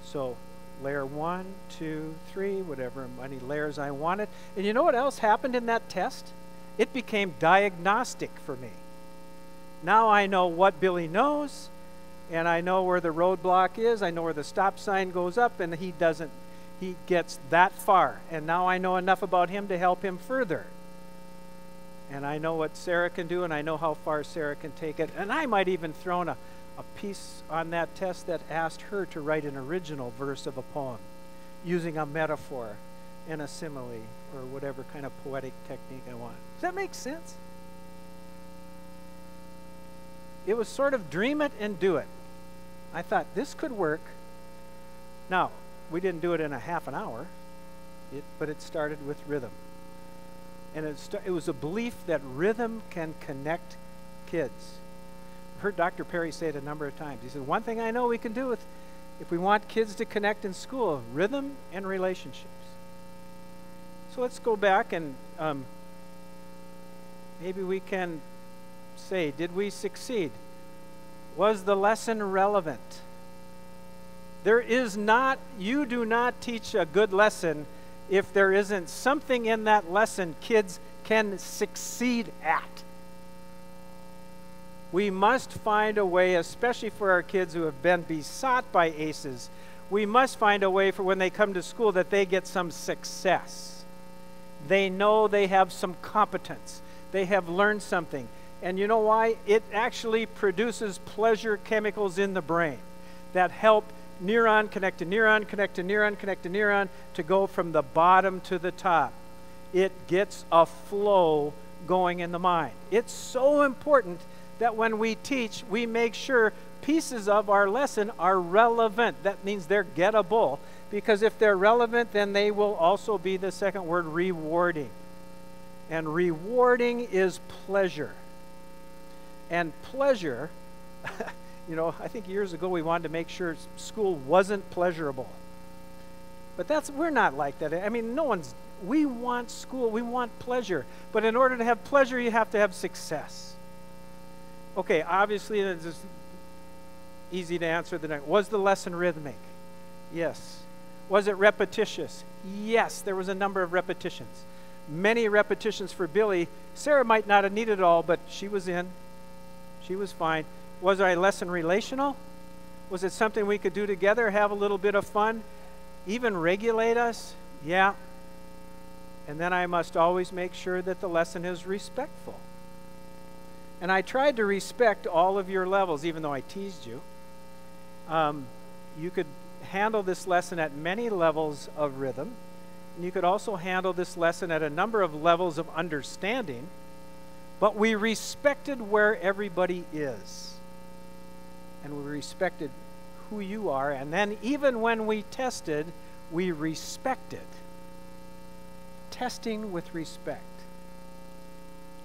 So layer 1, 2, 3, whatever many layers I wanted. And you know what else happened in that test? It became diagnostic for me. Now I know what Billy knows, and I know where the roadblock is. I know where the stop sign goes up, and he gets that far. And now I know enough about him to help him further. And I know what Sarah can do, and I know how far Sarah can take it. And I might even throw in a piece on that test that asked her to write an original verse of a poem using a metaphor and a simile or whatever kind of poetic technique I want. Does that make sense? It was sort of dream it and do it. I thought this could work. Now, we didn't do it in a half an hour, but it started with rhythm. And it was a belief that rhythm can connect kids. I've heard Dr. Perry say it a number of times. He said, one thing I know we can do if we want kids to connect in school, rhythm and relationships. So let's go back and maybe we can say, did we succeed? Was the lesson relevant? You do not teach a good lesson if there isn't something in that lesson kids can succeed at. We must find a way, especially for our kids who have been besought by ACEs, we must find a way for when they come to school that they get some success. They know they have some competence. They have learned something. And you know why? It actually produces pleasure chemicals in the brain that help neuron connect to neuron, connect to neuron, connect to neuron to go from the bottom to the top. It gets a flow going in the mind. It's so important that when we teach, we make sure pieces of our lesson are relevant. That means they're gettable, because if they're relevant, then they will also be, the second word, rewarding. And rewarding is pleasure. And pleasure, you know, I think years ago we wanted to make sure school wasn't pleasurable. But we're not like that. I mean, we want school, we want pleasure. But in order to have pleasure, you have to have success. Okay, obviously, it's just easy to answer the next. Was the lesson rhythmic? Yes. Was it repetitious? Yes, there was a number of repetitions. Many repetitions for Billy. Sarah might not have needed it all, but she was in. She was fine. Was our lesson relational? Was it something we could do together, have a little bit of fun, even regulate us? Yeah. And then I must always make sure that the lesson is respectful. And I tried to respect all of your levels, even though I teased you. You could handle this lesson at many levels of rhythm. And you could also handle this lesson at a number of levels of understanding. But we respected where everybody is. And we respected who you are. And then even when we tested, we respected. Testing with respect.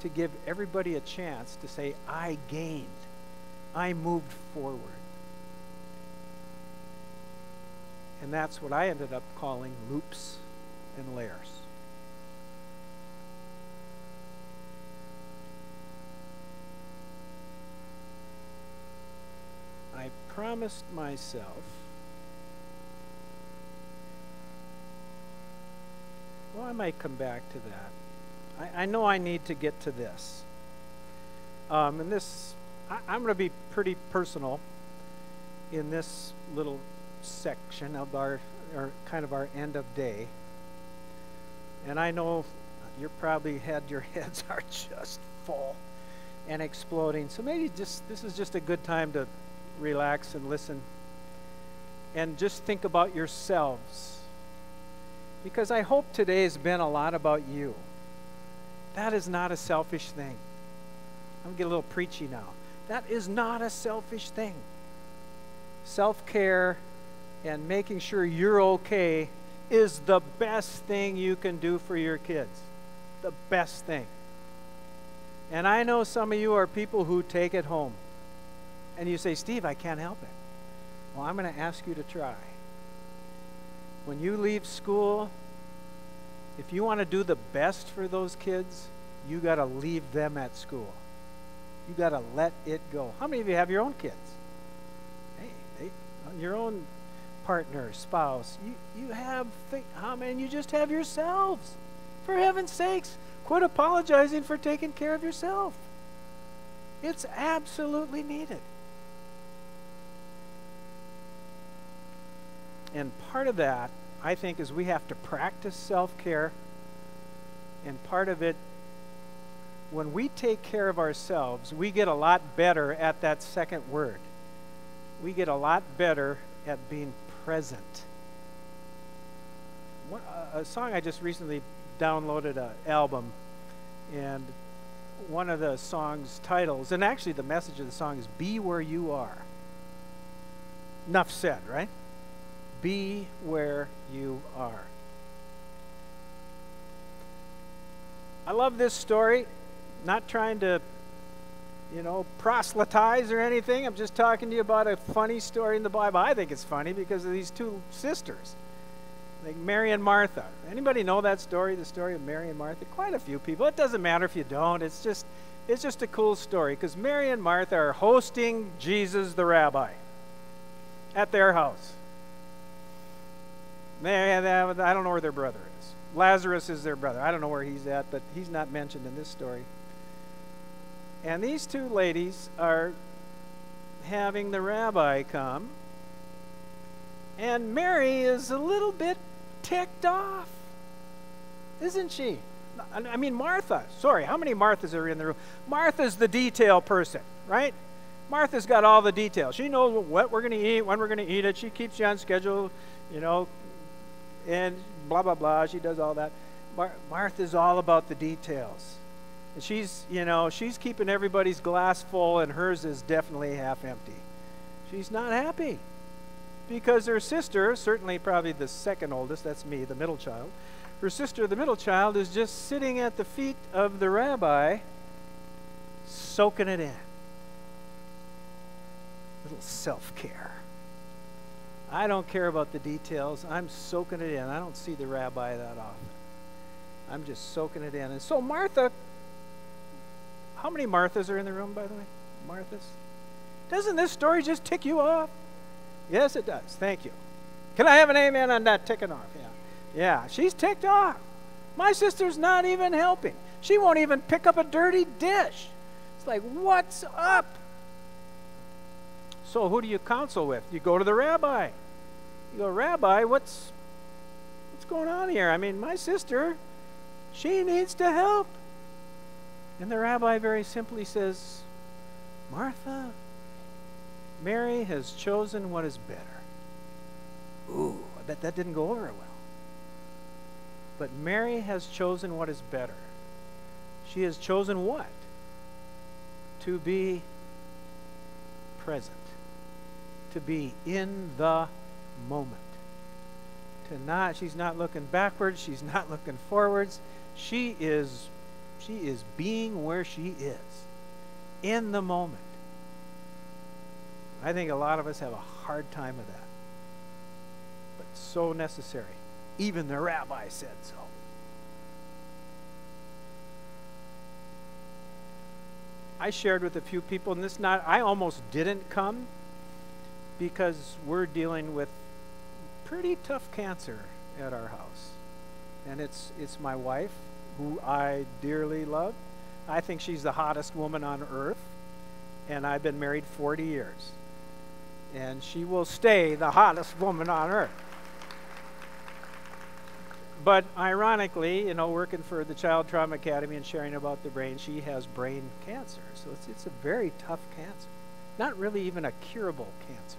To give everybody a chance to say, I gained. I moved forward. And that's what I ended up calling loops and layers. I promised myself, well, I might come back to that. I know I need to get to this. And this, I'm going to be pretty personal in this little section of our kind of our end of day. And I know you're probably your heads are just full and exploding. So maybe this is just a good time to relax and listen and just think about yourselves. Because I hope today has been a lot about you. That is not a selfish thing. I'm going to get a little preachy now. That is not a selfish thing. self-care and making sure you're okay is the best thing you can do for your kids. The best thing. And I know some of you are people who take it home. And you say, Steve, I can't help it. Well, I'm going to ask you to try. When you leave school, if you want to do the best for those kids, you got to leave them at school. You got to let it go. How many of you have your own kids? Hey, your own partner, spouse. You have, how many? You just have yourselves. For heaven's sakes, quit apologizing for taking care of yourself. It's absolutely needed. And part of that, I think, is we have to practice self-care. And part of it, when we take care of ourselves, we get a lot better at that second word. We get a lot better at being present. A song I just recently downloaded, an album, and one of the song's titles, and actually the message of the song is "Be Where You Are." Enough said, right? Be where you are. I love this story. Not trying to, proselytize or anything. I'm just talking to you about a funny story in the Bible. I think it's funny because of these two sisters, like Mary and Martha. Anybody know that story, the story of Mary and Martha? Quite a few people. It doesn't matter if you don't. It's just a cool story because Mary and Martha are hosting Jesus the rabbi at their house. I don't know where their brother is. Lazarus is their brother. I don't know where he's at, but he's not mentioned in this story. And these two ladies are having the rabbi come, and Mary is a little bit ticked off, isn't she? I mean, Martha. Sorry, how many Marthas are in the room? Martha's the detail person, right? Martha's got all the details. She knows what we're going to eat, when we're going to eat it. She keeps you on schedule, and blah, blah, blah. She does all that. Martha's all about the details. And she's keeping everybody's glass full, and hers is definitely half empty. She's not happy because her sister, certainly probably the second oldest, that's me, the middle child, her sister, the middle child, is just sitting at the feet of the rabbi, soaking it in. Little self-care. I don't care about the details. I'm soaking it in. I don't see the rabbi that often. I'm just soaking it in. And so Martha, how many Marthas are in the room, by the way? Marthas? Doesn't this story just tick you off? Yes, it does. Thank you. Can I have an amen on that ticking off? Yeah, she's ticked off. My sister's not even helping. She won't even pick up a dirty dish. It's like, what's up? So who do you counsel with? You go to the rabbi. You go, Rabbi, what's going on here? I mean, my sister, she needs to help. And the rabbi very simply says, Martha, Mary has chosen what is better. Ooh, I bet that didn't go over well. But Mary has chosen what is better. She has chosen what? To be present. To be in the moment. She's not looking backwards. She's not looking forwards. She is being where she is. In the moment. I think a lot of us have a hard time with that. But so necessary. Even the rabbi said so. I shared with a few people, and I almost didn't come because we're dealing with pretty tough cancer at our house. And it's my wife, who I dearly love. I think she's the hottest woman on earth, and I've been married 40 years. And she will stay the hottest woman on earth. But ironically, working for the Child Trauma Academy and sharing about the brain, she has brain cancer. So it's a very tough cancer. Not really even a curable cancer.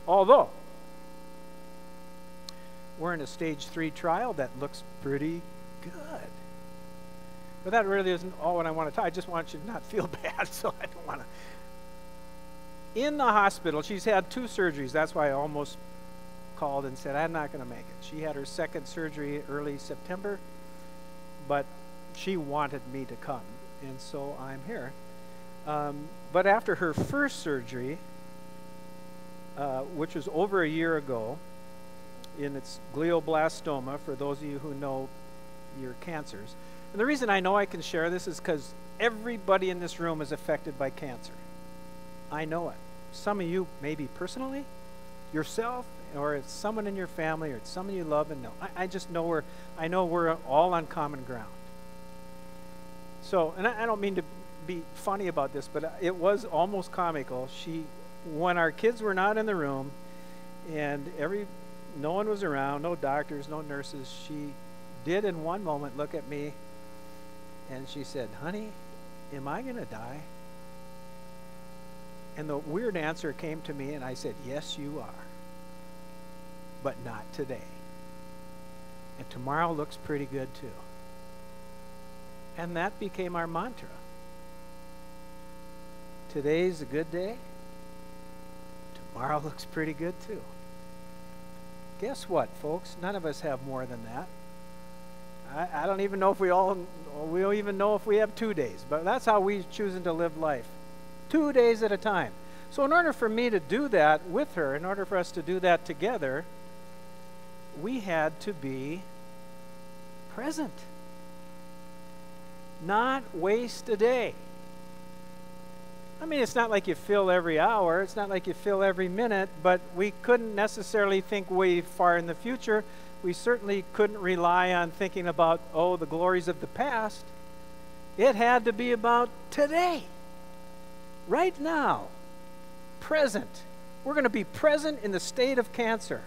Although, we're in a stage 3 trial that looks pretty good. But that really isn't all what I want to talk. I just want you to not feel bad, so I don't want to. in the hospital. She's had 2 surgeries. That's why I almost called and said, I'm not going to make it. She had her 2nd surgery early September, but she wanted me to come, and so I'm here. But after her 1st surgery, which was over a year ago, in its glioblastoma, for those of you who know your cancers. And the reason I know I can share this is because everybody in this room is affected by cancer. I know it. Some of you maybe personally, yourself, or it's someone in your family, or it's someone you love and know. I just know I know we're all on common ground. So, and I don't mean to be funny about this, but it was almost comical. When our kids were not in the room, and no one was around, no doctors, no nurses, she did in one moment look at me and she said, honey, am I going to die? And the weird answer came to me and I said, yes, you are. But not today. And tomorrow looks pretty good too. And that became our mantra. Today's a good day. Tomorrow looks pretty good too. Guess what, folks? None of us have more than that. I don't even know if we don't even know if we have 2 days, but that's how we're choosing to live life. 2 days at a time. So in order for me to do that with her, in order for us to do that together, we had to be present. Not waste a day. I mean, it's not like you fill every hour, it's not like you fill every minute, but we couldn't necessarily think way far in the future. We certainly couldn't rely on thinking about, oh, the glories of the past. It had to be about today, right now, present. We're going to be present in the state of cancer.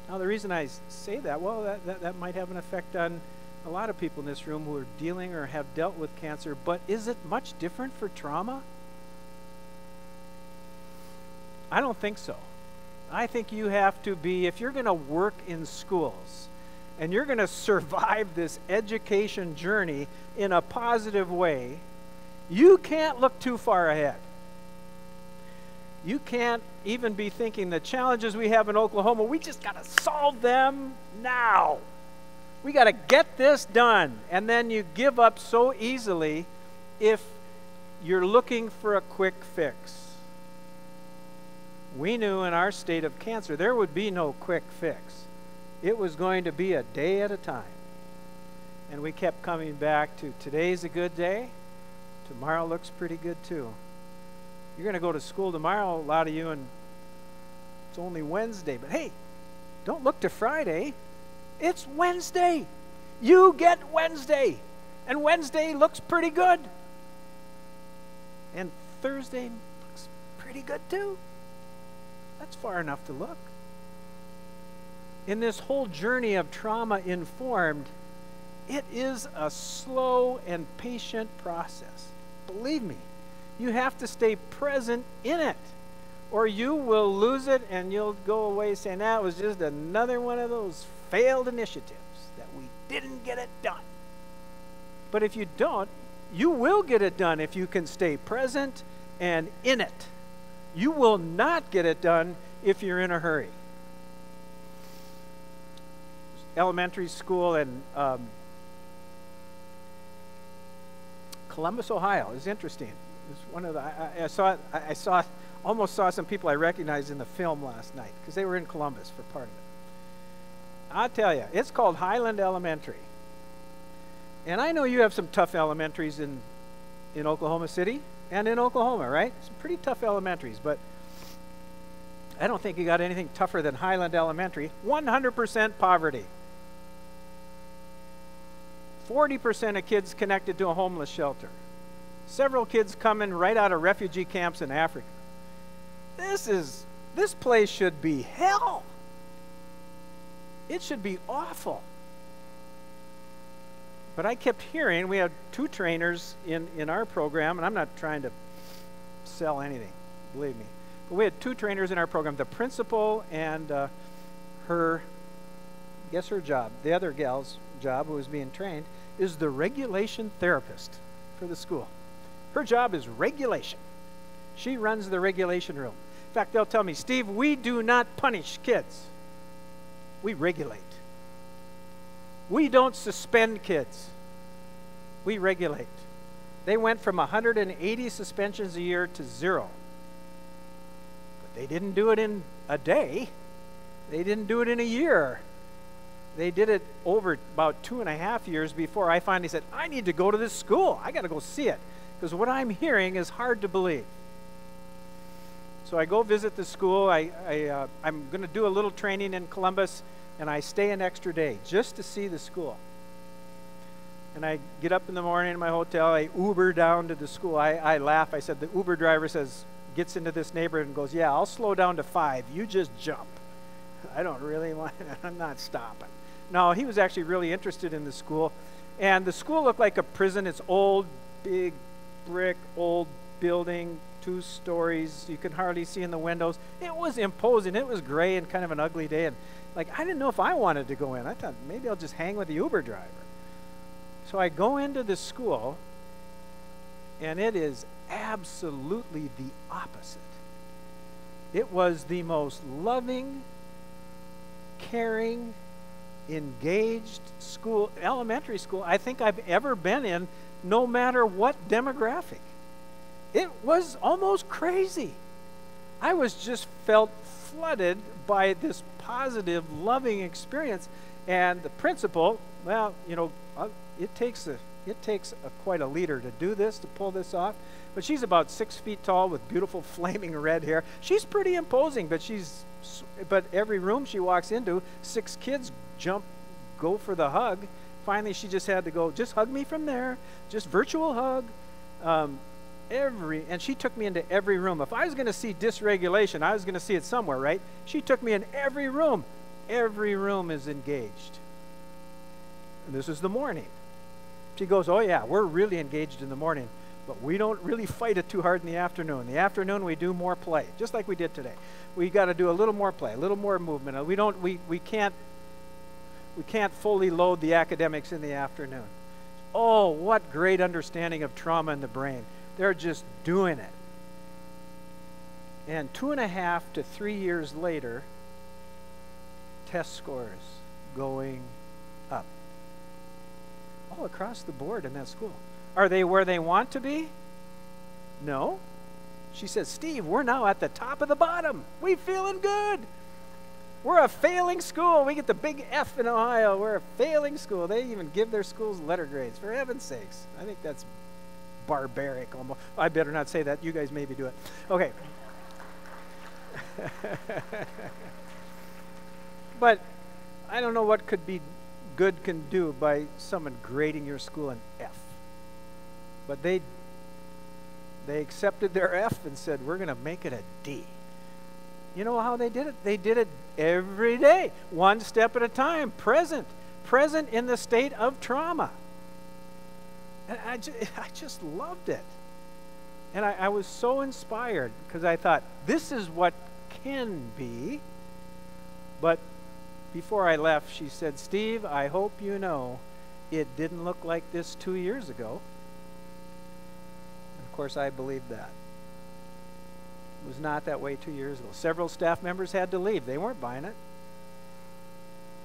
Now, the reason I say that, well, that might have an effect on a lot of people in this room who are dealing or have dealt with cancer, but is it much different for trauma? I don't think so. I think you have to be, if you're going to work in schools and you're going to survive this education journey in a positive way, you can't look too far ahead. You can't even be thinking the challenges we have in Oklahoma, we just got to solve them now. We got to get this done. And then you give up so easily if you're looking for a quick fix. We knew in our state of cancer there would be no quick fix. It was going to be a day at a time. And we kept coming back to today's a good day. Tomorrow looks pretty good too. You're going to go to school tomorrow, a lot of you, and it's only Wednesday. But hey, don't look to Friday. It's Wednesday. You get Wednesday. And Wednesday looks pretty good. And Thursday looks pretty good too. That's far enough to look. In this whole journey of trauma-informed, it is a slow and patient process. Believe me, you have to stay present in it, or you will lose it and you'll go away saying that was just another one of those failed initiatives that we didn't get it done. But if you don't, you will get it done if you can stay present and in it. You will not get it done if you're in a hurry. Elementary school in Columbus, Ohio is interesting. It's one of the I almost saw some people I recognized in the film last night because they were in Columbus for part of it. I'll tell you, it's called Highland Elementary. And I know you have some tough elementaries in Oklahoma City and in Oklahoma, right? Some pretty tough elementaries, but I don't think you got anything tougher than Highland Elementary. 100% poverty. 40% of kids connected to a homeless shelter. Several kids coming right out of refugee camps in Africa. This place should be hell. It should be awful. But I kept hearing, we had 2 trainers in our program, and I'm not trying to sell anything, believe me. But we had 2 trainers in our program, the principal and her job, the other gal's job who was being trained, is the regulation therapist for the school. Her job is regulation. She runs the regulation room. In fact, they'll tell me, Steve, we do not punish kids. We regulate. We don't suspend kids. We regulate. They went from 180 suspensions a year to 0. But they didn't do it in a day. They didn't do it in a year. They did it over about 2.5 years before I finally said, I need to go to this school. I got to go see it. Because what I'm hearing is hard to believe. So I go visit the school. I'm going to do a little training in Columbus, and I stay an extra day just to see the school. And I get up in the morning in my hotel. I Uber down to the school. I laugh. I said, the Uber driver gets into this neighborhood and goes, yeah, I'll slow down to 5. You just jump. I don't really want, I'm not stopping. No, he was actually really interested in the school. And the school looked like a prison. It's old, big brick, old building, 2 stories. You can hardly see in the windows. It was imposing. It was gray and kind of an ugly day. And like, I didn't know if I wanted to go in. I thought maybe I'll just hang with the Uber driver. So I go into the school, and it is absolutely the opposite. It was the most loving, caring, engaged school, elementary school, I think I've ever been in, no matter what demographic. It was almost crazy. I was just felt flooded by this positive, loving experience. And the principal, well, you know, it takes quite a leader to do this, to pull this off. But she's about 6 feet tall with beautiful flaming red hair. She's pretty imposing, but every room she walks into, 6 kids go for the hug. Finally, she just had to go, just hug me from there, just virtual hug. And she took me into every room. If I was going to see dysregulation, I was going to see it somewhere, right? She took me in every room. Every room is engaged. And this is the morning. She goes, oh yeah, we're really engaged in the morning, but we don't really fight it too hard in the afternoon. In the afternoon, we do more play, just like we did today. We got to do a little more play, a little more movement. We can't fully load the academics in the afternoon. Oh, what great understanding of trauma in the brain. They're just doing it. And 2.5 to 3 years later, test scores going up. All across the board in that school. Are they where they want to be? No. She says, Steve, we're now at the top of the bottom. We feeling good. We're a failing school. We get the big F in Ohio. We're a failing school. They even give their schools letter grades, for heaven's sakes. I think that's barbaric almost. I better not say that. You guys maybe do it. Okay. But I don't know what good can do by someone grading your school an F. But they accepted their F and said, we're going to make it a D. You know how they did it? They did it every day, one step at a time, present in the state of trauma. And I just loved it. And I was so inspired because I thought, this is what can be. But before I left, she said, Steve, I hope you know it didn't look like this 2 years ago. And of course, I believed that. It was not that way 2 years ago. Several staff members had to leave. They weren't buying it.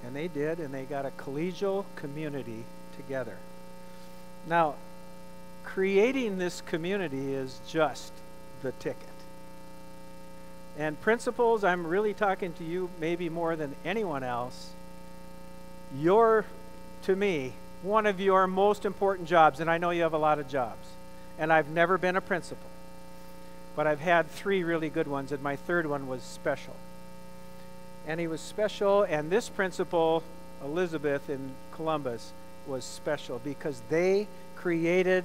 And they did, and they got a collegial community together. Now, creating this community is just the ticket. And principals, I'm really talking to you maybe more than anyone else. You're, to me, one of your most important jobs, and I know you have a lot of jobs, and I've never been a principal, but I've had 3 really good ones, and my 3rd one was special. And he was special, and this principal, Elizabeth in Columbus, was special because they created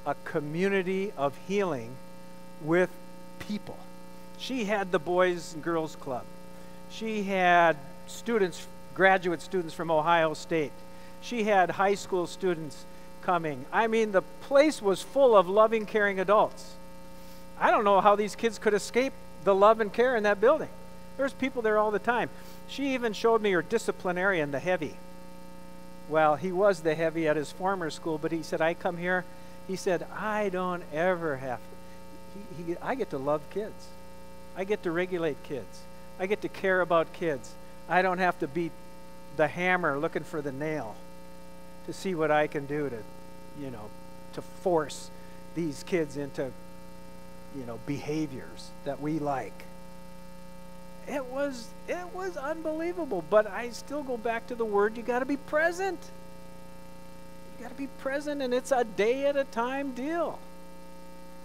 a community of healing with people. She had the Boys and Girls Club. She had students, graduate students from Ohio State. She had high school students coming. I mean, the place was full of loving, caring adults. I don't know how these kids could escape the love and care in that building. There's people there all the time. She even showed me her disciplinarian, the heavy. Well, he was the heavy at his former school, but he said, I come here. He said, I don't ever have to. I get to love kids. I get to regulate kids. I get to care about kids. I don't have to beat the hammer looking for the nail to see what I can do to, to force these kids into, behaviors that we like. It was unbelievable, but I still go back to the word, you got to be present. You got to be present, and it's a day at a time deal.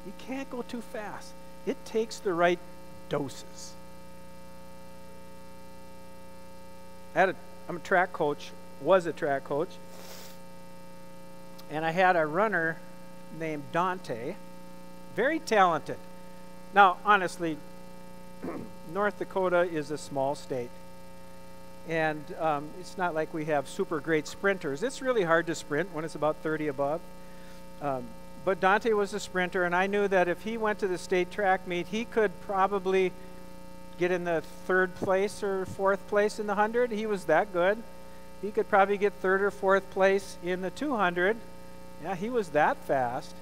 You can't go too fast. It takes the right doses. I'm a track coach, was a track coach, and I had a runner named Dante, very talented. Now, honestly, North Dakota is a small state, and it's not like we have super great sprinters. It's really hard to sprint when it's about 30 above. But Dante was a sprinter, and I knew that if he went to the state track meet, he could probably get in the 3rd place or 4th place in the 100. He was that good. He could probably get 3rd or 4th place in the 200. Yeah, he was that fast.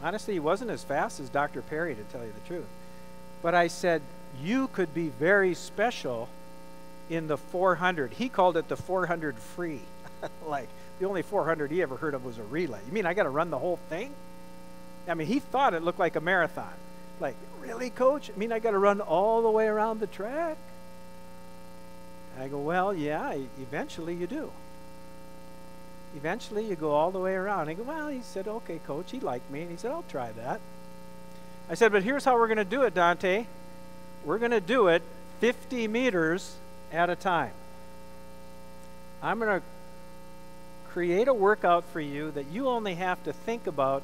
Honestly, he wasn't as fast as Dr. Perry, to tell you the truth. But I said, you could be very special in the 400. He called it the 400 free. Like, the only 400 he ever heard of was a relay. You mean I got to run the whole thing? I mean, he thought it looked like a marathon. Like, really, coach? I mean, I got to run all the way around the track? I go, well, yeah, eventually you do. Eventually you go all the way around. I go, well, he said, okay, coach. He liked me, and he said, I'll try that. I said, but here's how we're going to do it, Dante. We're going to do it 50 meters at a time. I'm going to create a workout for you that you only have to think about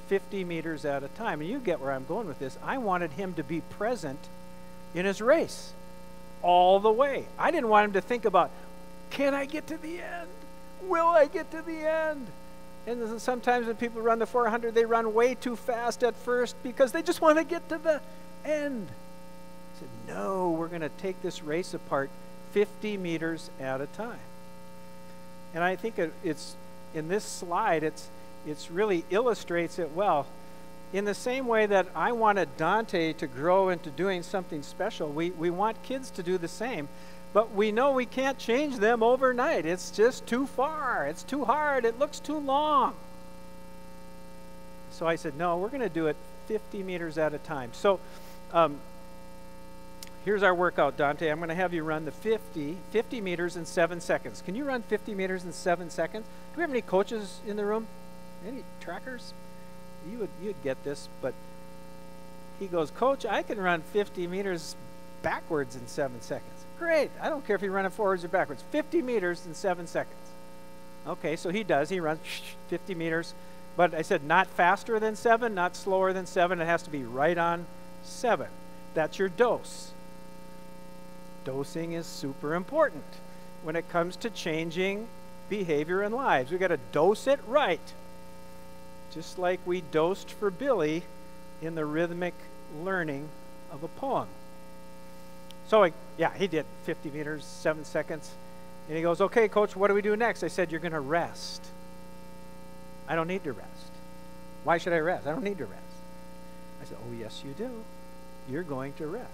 50 meters at a time. And you get where I'm going with this. I wanted him to be present in his race all the way. I didn't want him to think about, can I get to the end? Will I get to the end? And sometimes when people run the 400, they run way too fast at first because they just want to get to the end. I said, no, we're going to take this race apart 50 meters at a time. And I think it's in this slide, it's really illustrates it well. In the same way that I wanted Dante to grow into doing something special, we want kids to do the same. But we know we can't change them overnight. It's just too far. It's too hard. It looks too long. So I said, no, we're going to do it 50 meters at a time. So here's our workout, Dante. I'm going to have you run the 50 meters in 7 seconds. Can you run 50 meters in 7 seconds? Do we have any coaches in the room? Any trackers? You'd get this, but he goes, Coach, I can run 50 meters backwards in 7 seconds. Great. I don't care if you run it forwards or backwards. 50 meters in 7 seconds. Okay, so he does. He runs 50 meters. But I said not faster than 7, not slower than 7. It has to be right on 7. That's your dose. Dosing is super important when it comes to changing behavior in lives. We've got to dose it right. Just like we dosed for Billy in the rhythmic learning of a poem. So, he did 50 meters, 7 seconds. And he goes, okay, Coach, what do we do next? I said, you're going to rest. I don't need to rest. Why should I rest? I don't need to rest. I said, oh, yes, you do. You're going to rest.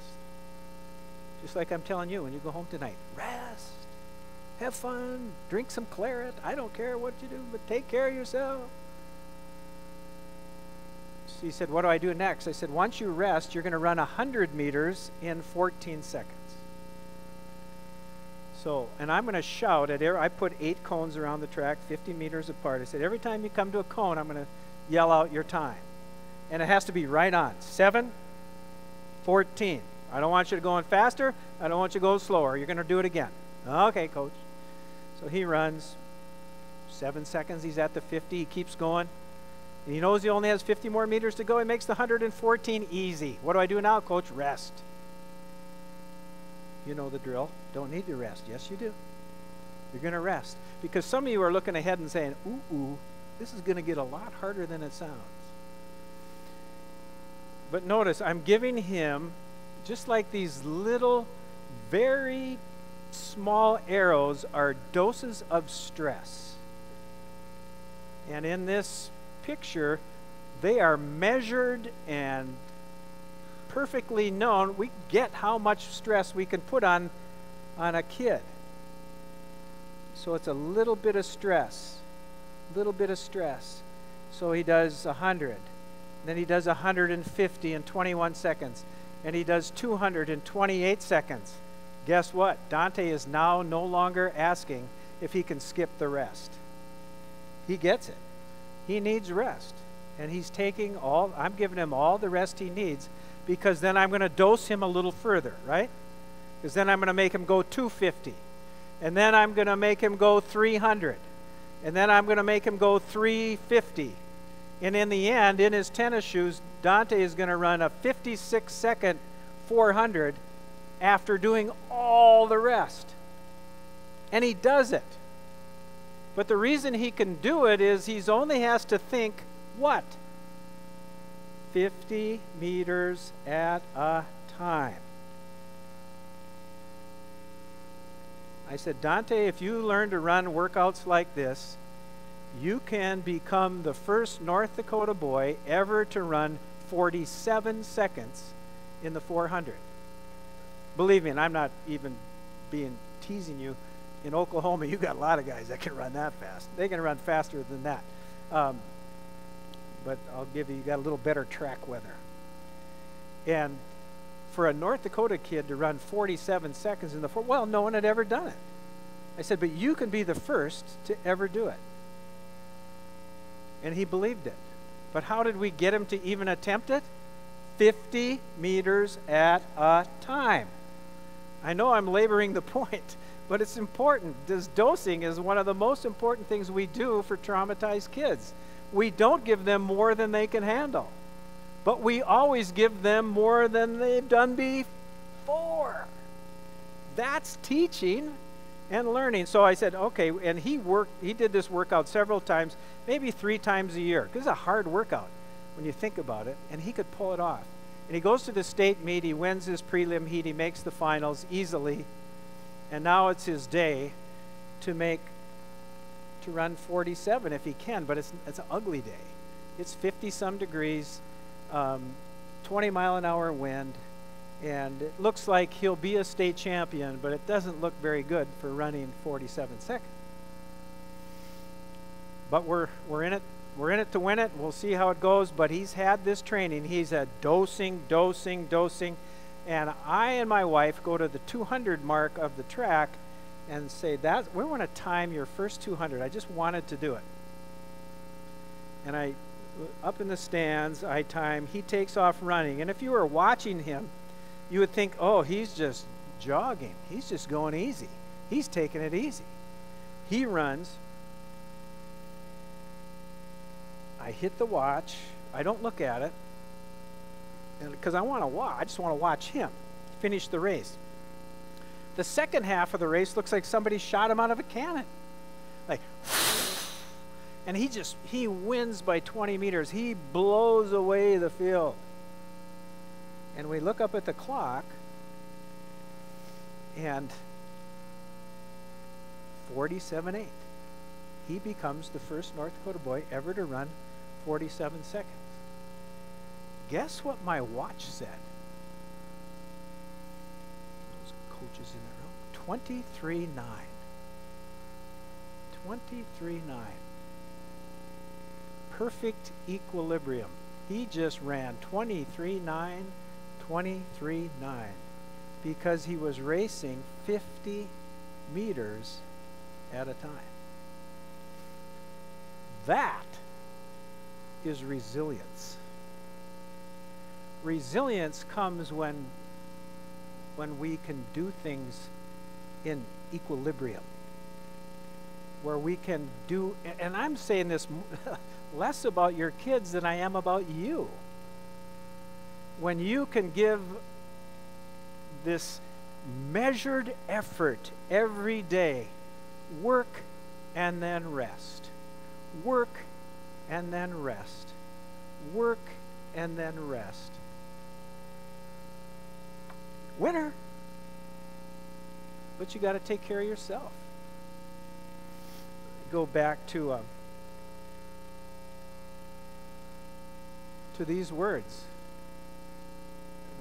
Just like I'm telling you when you go home tonight. Rest. Have fun. Drink some claret. I don't care what you do, but take care of yourself. So he said, what do I do next? I said, once you rest, you're going to run 100 meters in 14 seconds. So, and I'm going to shout at I put 8 cones around the track, 50 meters apart. I said, every time you come to a cone, I'm going to yell out your time. And it has to be right on. 7, 14. I don't want you to go in faster. I don't want you to go slower. You're going to do it again. Okay, Coach. So he runs 7 seconds. He's at the 50. He keeps going. And he knows he only has 50 more meters to go. He makes the 114 easy. What do I do now, Coach? Rest. You know the drill. Don't need to rest. Yes, you do. You're going to rest. Because some of you are looking ahead and saying, ooh, this is going to get a lot harder than it sounds. But notice, I'm giving him, just like these little, very small arrows are doses of stress. And in this picture, they are measured and perfectly known. We get how much stress we can put on a kid. So it's a little bit of stress, little bit of stress. So he does 100, then he does 150 in 21 seconds, and he does 200 in 28 seconds. Guess what? Dante is now no longer asking if he can skip the rest. He gets it. He needs rest. And he's taking I'm giving him all the rest he needs, because then I'm going to dose him a little further, right? Because then I'm going to make him go 250. And then I'm going to make him go 300. And then I'm going to make him go 350. And in the end, in his tennis shoes, Dante is going to run a 56-second 400 after doing all the rest. And he does it. But the reason he can do it is he only has to think, what? 50 meters at a time. I said, Dante, if you learn to run workouts like this, you can become the first North Dakota boy ever to run 47 seconds in the 400. Believe me, and I'm not even teasing you, in Oklahoma, you got a lot of guys that can run that fast. They can run faster than that. But I'll give you got a little better track weather. And for a North Dakota kid to run 47 seconds in the well, no one had ever done it. I said, but you can be the first to ever do it. And he believed it. But how did we get him to even attempt it? 50 meters at a time. I know I'm laboring the point, but it's important. This dosing is one of the most important things we do for traumatized kids. We don't give them more than they can handle, but we always give them more than they've done before. That's teaching and learning. So I said, okay, and he did this workout several times, maybe 3 times a year. This is a hard workout when you think about it, and he could pull it off. And he goes to the state meet, he wins his prelim heat, he makes the finals easily, and now it's his day to run 47 if he can, but it's an ugly day. It's 50-some degrees, 20-mile-an-hour wind, and it looks like he'll be a state champion, but it doesn't look very good for running 47 seconds. But we're in it. We're in it to win it. We'll see how it goes, but he's had this training. He's had dosing, and I and my wife go to the 200 mark of the track and say, we want to time your first 200. I just wanted to do it. And up in the stands, I time, he takes off running. And if you were watching him, you would think, oh, he's just jogging. He's just going easy. He's taking it easy. He runs. I hit the watch. I don't look at it because I want to watch. I just want to watch him finish the race. The second half of the race looks like somebody shot him out of a cannon. Like, and he wins by 20 meters. He blows away the field. And we look up at the clock, and 47.8. He becomes the first North Dakota boy ever to run 47 seconds. Guess what my watch said? Those coaches in the room. 23.9. 23.9. Perfect equilibrium. He just ran 23.9, 23.9 because he was racing 50 meters at a time. That is resilience. Resilience comes when we can do things in equilibrium, where we can do, and I'm saying this less about your kids than I am about you. When you can give this measured effort every day, work and then rest, work and then rest, work and then rest. Winner. But you got to take care of yourself. Go back to these words.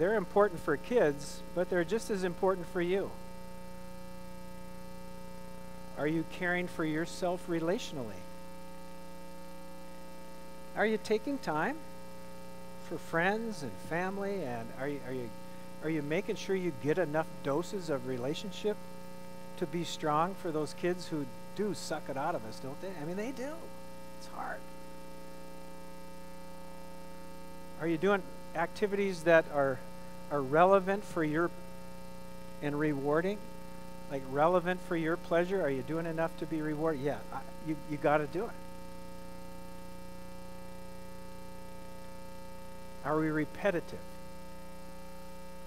they're important for kids, but they're just as important for you. Are you caring for yourself relationally? Are you taking time for friends and family? And are you making sure you get enough doses of relationship to be strong for those kids who do suck it out of us, don't they? I mean, they do. It's hard. Are you doing activities that are relevant for your and rewarding? Like relevant for your pleasure? Are you doing enough to be rewarded? Yeah, you got to do it. Are we repetitive?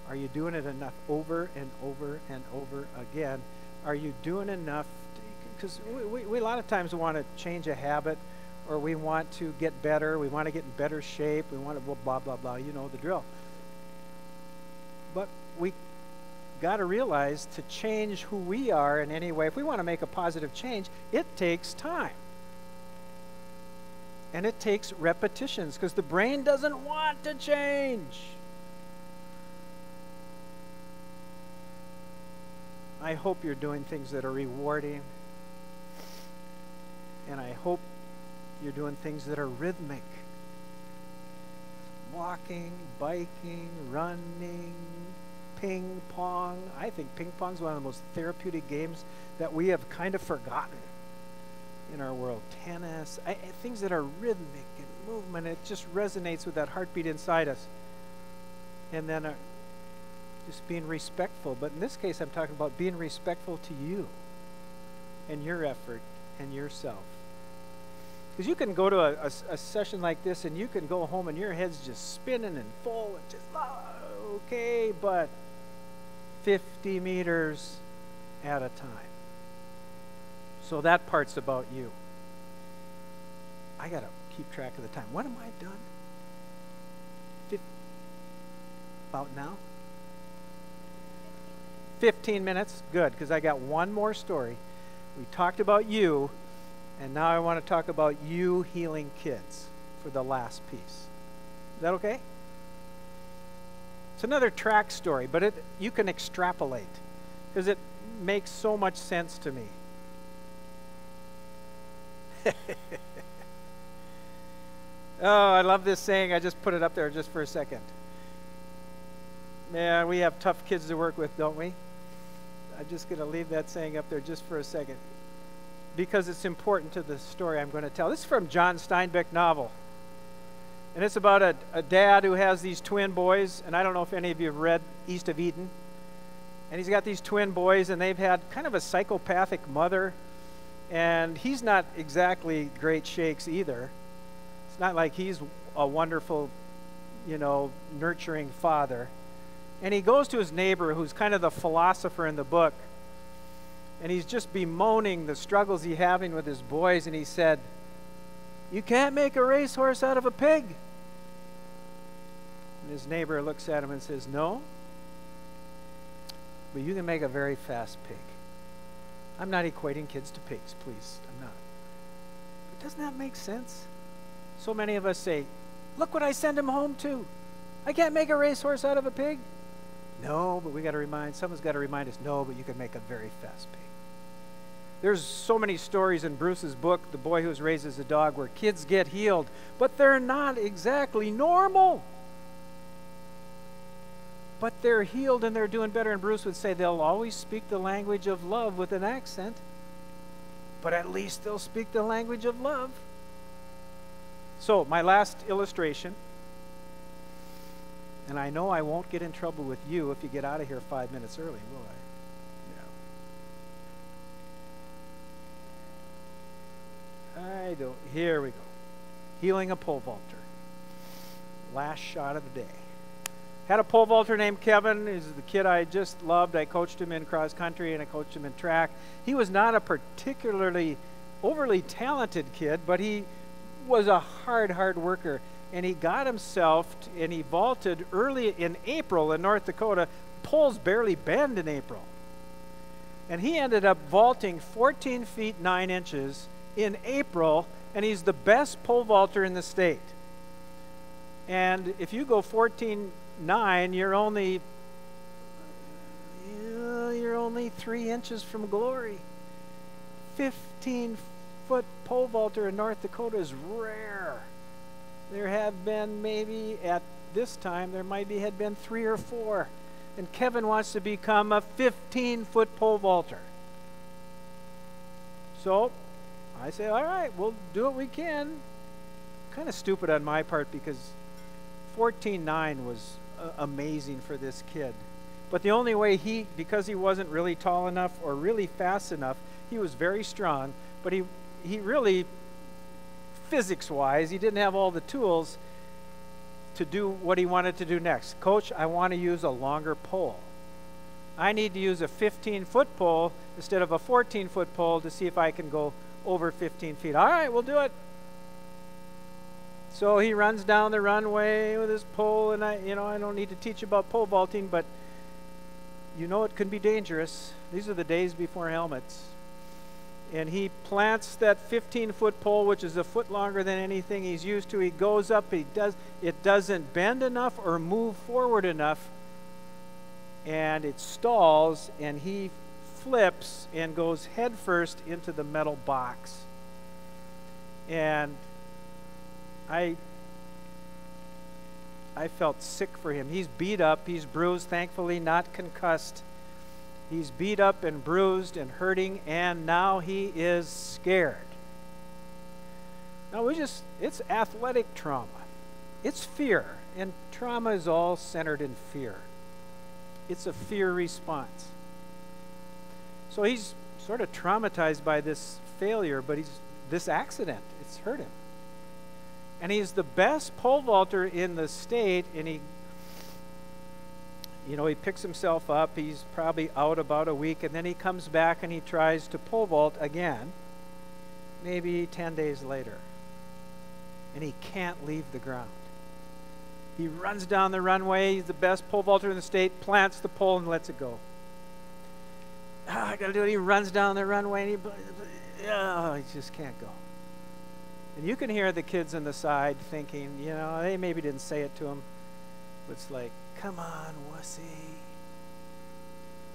Are you doing it enough over and over and over again? Are you doing enough? Because we a lot of times want to change a habit, or we want to get better. We want to get in better shape. We want to blah, blah, blah. You know the drill. But we got to realize to change who we are in any way, if we want to make a positive change, it takes time. And it takes repetitions, because the brain doesn't want to change. I hope you're doing things that are rewarding. And I hope you're doing things that are rhythmic. Walking, biking, running, ping pong. I think ping pong is one of the most therapeutic games that we have kind of forgotten in our world. Tennis, things that are rhythmic and movement. It just resonates with that heartbeat inside us. And then just being respectful. But in this case, I'm talking about being respectful to you and your effort and yourself. Because you can go to a session like this and you can go home and your head's just spinning and full and just, okay, but 50 meters at a time. So that part's about you. I got to keep track of the time. When am I done? About now? 15 minutes? Good, because I got one more story. We talked about you, and now I want to talk about you healing kids for the last piece. Is that okay? It's another track story, but you can extrapolate, because it makes so much sense to me. Oh, I love this saying. I just put it up there just for a second. Man, we have tough kids to work with, don't we? I'm just going to leave that saying up there just for a second, because it's important to the story I'm going to tell. This is from John Steinbeck novel. And it's about a dad who has these twin boys. And I don't know if any of you have read East of Eden. And he's got these twin boys, and they've had kind of a psychopathic mother. And he's not exactly great shakes either. It's not like he's a wonderful, nurturing father. And he goes to his neighbor, who's kind of the philosopher in the book. And he's just bemoaning the struggles he's having with his boys. And he said, "You can't make a racehorse out of a pig." And his neighbor looks at him and says, "No, but you can make a very fast pig." I'm not equating kids to pigs, please. I'm not. But doesn't that make sense? So many of us say, "Look what I sent him home to. I can't make a racehorse out of a pig." No, but someone's got to remind us, no, but you can make a very fast pig. There's so many stories in Bruce's book, The Boy Who Was Raised as a Dog, where kids get healed, but they're not exactly normal. But they're healed and they're doing better. And Bruce would say they'll always speak the language of love with an accent, but at least they'll speak the language of love. So my last illustration, and I know I won't get in trouble with you if you get out of here 5 minutes early, will I? I don't. Here we go. Healing a pole vaulter. Last shot of the day. Had a pole vaulter named Kevin. He's the kid I just loved. I coached him in cross country and I coached him in track. He was not a particularly overly talented kid, but he was a hard worker. And he got himself, and he vaulted early in April in North Dakota. Poles barely bend in April. And he ended up vaulting 14 feet 9 inches in April, and he's the best pole vaulter in the state. And if you go 14 9, you're only 3 inches from glory. 15-foot pole vaulter in North Dakota is rare. There have been maybe at this time had been 3 or 4, and Kevin wants to become a 15-foot pole vaulter. So I say, all right, we'll do what we can. Kind of stupid on my part because 14.9 was amazing for this kid. But the only way because he wasn't really tall enough or really fast enough, he was very strong, but he really, physics-wise, he didn't have all the tools to do what he wanted to do next. Coach, I want to use a longer pole. I need to use a 15-foot pole instead of a 14-foot pole to see if I can go over 15 feet. All right, we'll do it. So he runs down the runway with his pole, and I don't need to teach about pole vaulting, but it can be dangerous. These are the days before helmets. And he plants that 15-foot pole, which is a foot longer than anything he's used to. He goes up, it doesn't bend enough or move forward enough, and it stalls, and he flips and goes headfirst into the metal box. And I felt sick for him. He's beat up, he's bruised, thankfully not concussed. He's beat up and bruised and hurting, and now he is scared. Now it's athletic trauma. It's fear, and trauma is all centered in fear. It's a fear response. So he's sort of traumatized by this failure, but this accident, it's hurt him. And he's the best pole vaulter in the state, and he picks himself up. He's probably out about a week, and then he comes back and he tries to pole vault again, maybe 10 days later. And he can't leave the ground. He runs down the runway. He's the best pole vaulter in the state, plants the pole and lets it go. I got to do it. He runs down the runway, and he just can't go. And you can hear the kids on the side thinking, they maybe didn't say it to him, but it's like, come on, wussy.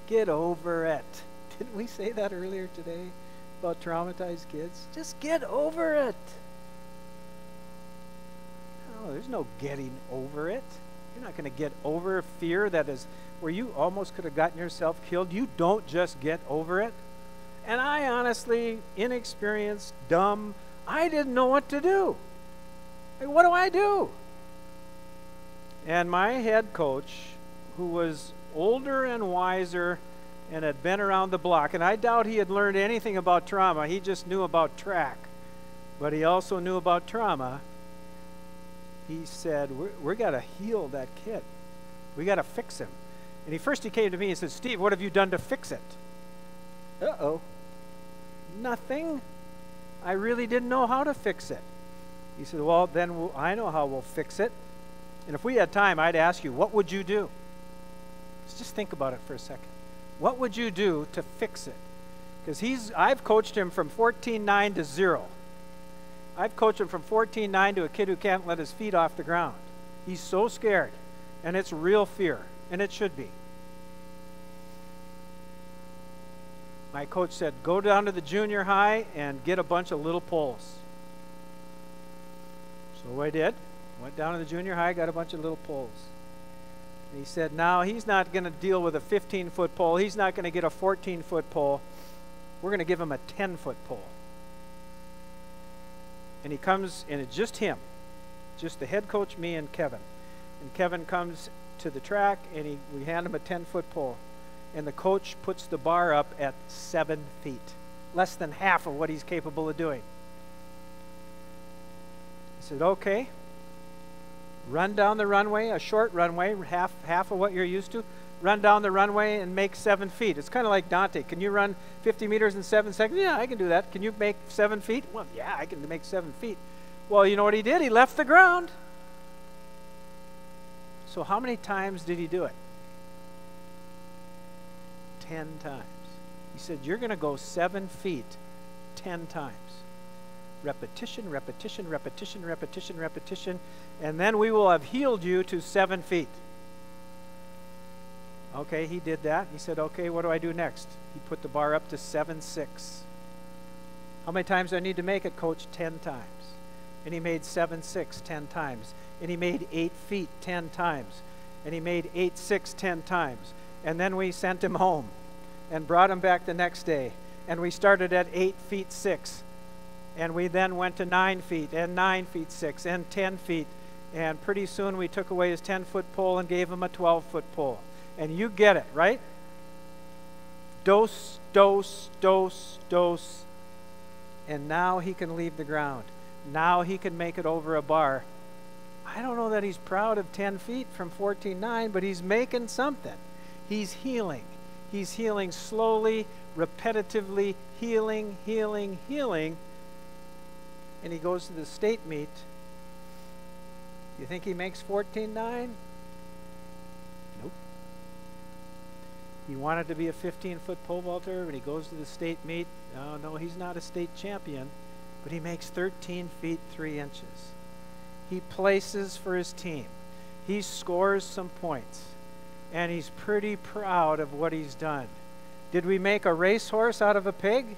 Get over it. Didn't we say that earlier today about traumatized kids? Just get over it. No, there's no getting over it. You're not going to get over fear that is where you almost could have gotten yourself killed. You don't just get over it. And I honestly, inexperienced, dumb, I didn't know what to do. Like, what do I do? And my head coach, who was older and wiser and had been around the block, and I doubt he had learned anything about trauma. He just knew about track. But he also knew about trauma. He said, we got to heal that kid. We got to fix him. And he came to me and said, Steve, what have you done to fix it? Uh-oh. Nothing. I really didn't know how to fix it. He said, well, then I know how we'll fix it. And if we had time, I'd ask you, what would you do? Just think about it for a second. What would you do to fix it? Because I've coached him from 14.9 to 0. I've coached him from 14.9 to a kid who can't let his feet off the ground. He's so scared, and it's real fear, and it should be. My coach said, go down to the junior high and get a bunch of little poles. So I did. Went down to the junior high, got a bunch of little poles. And he said, now he's not going to deal with a 15-foot pole. He's not going to get a 14-foot pole. We're going to give him a 10-foot pole. And he comes, and it's just him, just the head coach, me, and Kevin. And Kevin comes to the track, and we hand him a 10-foot pole. And the coach puts the bar up at 7 feet, less than half of what he's capable of doing. He said, okay, run down the runway, a short runway, half of what you're used to. Run down the runway and make 7 feet. It's kind of like Dante. Can you run 50 meters in 7 seconds? Yeah, I can do that. Can you make 7 feet? Well, yeah, I can make 7 feet. Well, you know what he did? He left the ground. So how many times did he do it? 10 times. He said, you're going to go 7 feet 10 times. Repetition, repetition, repetition, repetition, repetition, and then we will have healed you to 7 feet. Okay, he did that. He said, okay, what do I do next? He put the bar up to 7.6. How many times do I need to make it, Coach? 10 times. And he made 7.6 10 times. And he made 8 feet 10 times. And he made 8.6 10 times. And then we sent him home and brought him back the next day. And we started at 8 feet 6. And we then went to 9 feet and 9 feet 6 and 10 feet. And pretty soon we took away his 10-foot pole and gave him a 12-foot pole. And you get it, right? Dose, dose, dose, dose. And now he can leave the ground. Now he can make it over a bar. I don't know that he's proud of 10 feet from 14.9, but he's making something. He's healing. He's healing slowly, repetitively, healing, healing, healing. And he goes to the state meet. You think he makes 14.9? Nope. He wanted to be a 15-foot pole vaulter, but he goes to the state meet. Oh, no, he's not a state champion, but he makes 13 feet 3 inches. He places for his team. He scores some points, and he's pretty proud of what he's done. Did we make a racehorse out of a pig?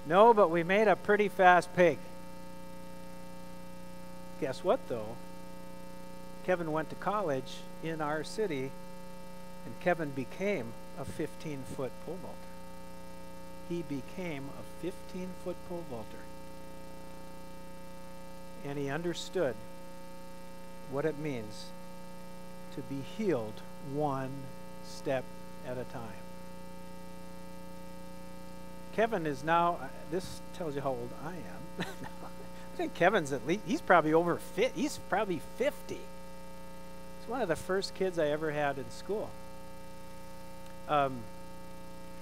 No, but we made a pretty fast pig. Guess what, though? Kevin went to college in our city, and Kevin became a 15-foot pole vaulter. He became a 15-foot pole vaulter. And he understood what it means to be healed one step at a time. Kevin is now, this tells you how old I am. I think Kevin's at least, he's probably over 50. He's probably 50. He's one of the first kids I ever had in school. And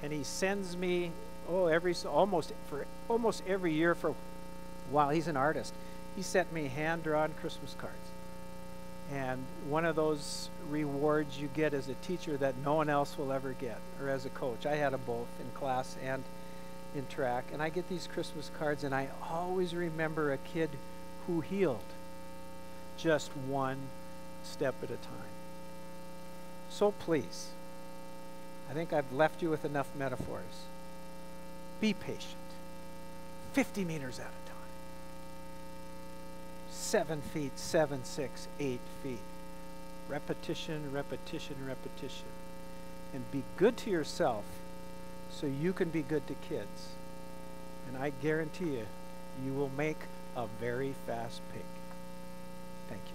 he sends me, almost every year for a while. He's an artist. He sent me hand-drawn Christmas cards. And one of those rewards you get as a teacher that no one else will ever get, or as a coach. I had them both in class and in track. And I get these Christmas cards, and I always remember a kid who healed just one step at a time. So please, I think I've left you with enough metaphors. Be patient. 50 meters at a time. 7 feet, 7, 6, 8 feet. Repetition, repetition, repetition. And be good to yourself so you can be good to kids. And I guarantee you, you will make a very fast pig. Thank you.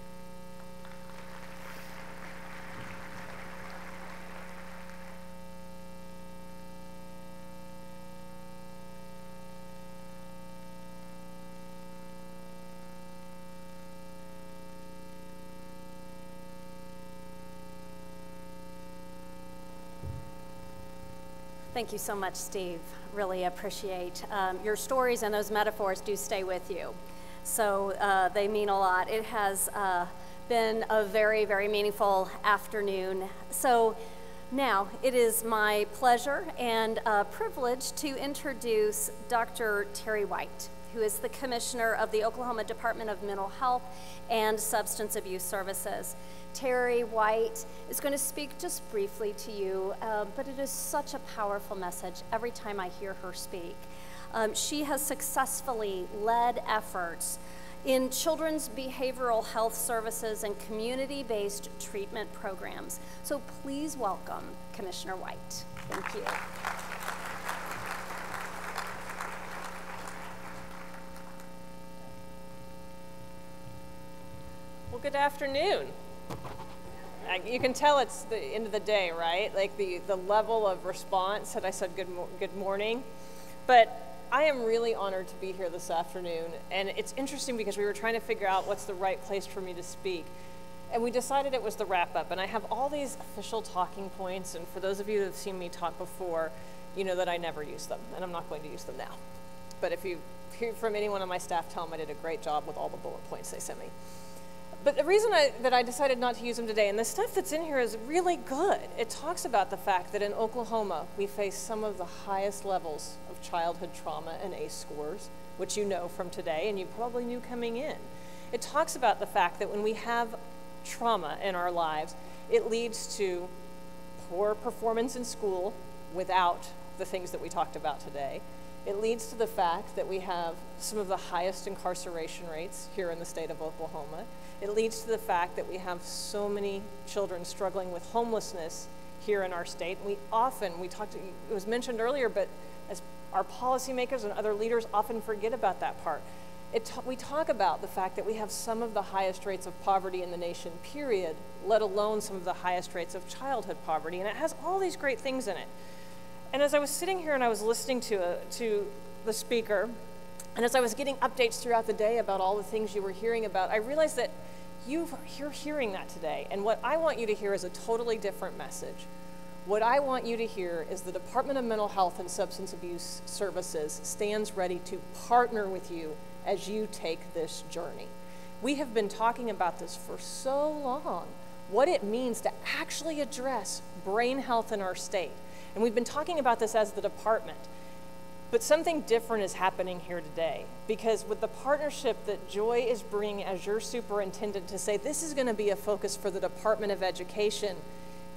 Thank you so much, Steve. Really appreciate your stories, and those metaphors do stay with you. So they mean a lot. It has been a very, very meaningful afternoon. So now it is my pleasure and privilege to introduce Dr. Terry White, who is the Commissioner of the Oklahoma Department of Mental Health and Substance Abuse Services. Terry White is going to speak just briefly to you, but it is such a powerful message every time I hear her speak. She has successfully led efforts in children's behavioral health services and community-based treatment programs. So please welcome Commissioner White. Thank you. Well, good afternoon. You can tell it's the end of the day, right? Like the level of response that I said good morning. But I am really honored to be here this afternoon. And it's interesting because we were trying to figure out what's the right place for me to speak. And we decided it was the wrap-up. And I have all these official talking points. And for those of you that have seen me talk before, you know that I never use them. And I'm not going to use them now. But if you hear from anyone on my staff, tell them I did a great job with all the bullet points they sent me. But the reason that I decided not to use them today, and the stuff that's in here is really good. It talks about the fact that in Oklahoma, we face some of the highest levels of childhood trauma and ACE scores, which you know from today, and you probably knew coming in. It talks about the fact that when we have trauma in our lives, it leads to poor performance in school without the things that we talked about today. It leads to the fact that we have some of the highest incarceration rates here in the state of Oklahoma. It leads to the fact that we have so many children struggling with homelessness here in our state. We talked, it was mentioned earlier, but as our policymakers and other leaders often forget about that part. We talk about the fact that we have some of the highest rates of poverty in the nation, period, let alone some of the highest rates of childhood poverty, and it has all these great things in it. And as I was sitting here and I was listening to the speaker, and as I was getting updates throughout the day about all the things you were hearing about, I realized that you're hearing that today, and what I want you to hear is a totally different message. What I want you to hear is the Department of Mental Health and Substance Abuse Services stands ready to partner with you as you take this journey. We have been talking about this for so long, what it means to actually address brain health in our state. And we've been talking about this as the department. But something different is happening here today, because with the partnership that Joy is bringing as your superintendent to say this is going to be a focus for the Department of Education,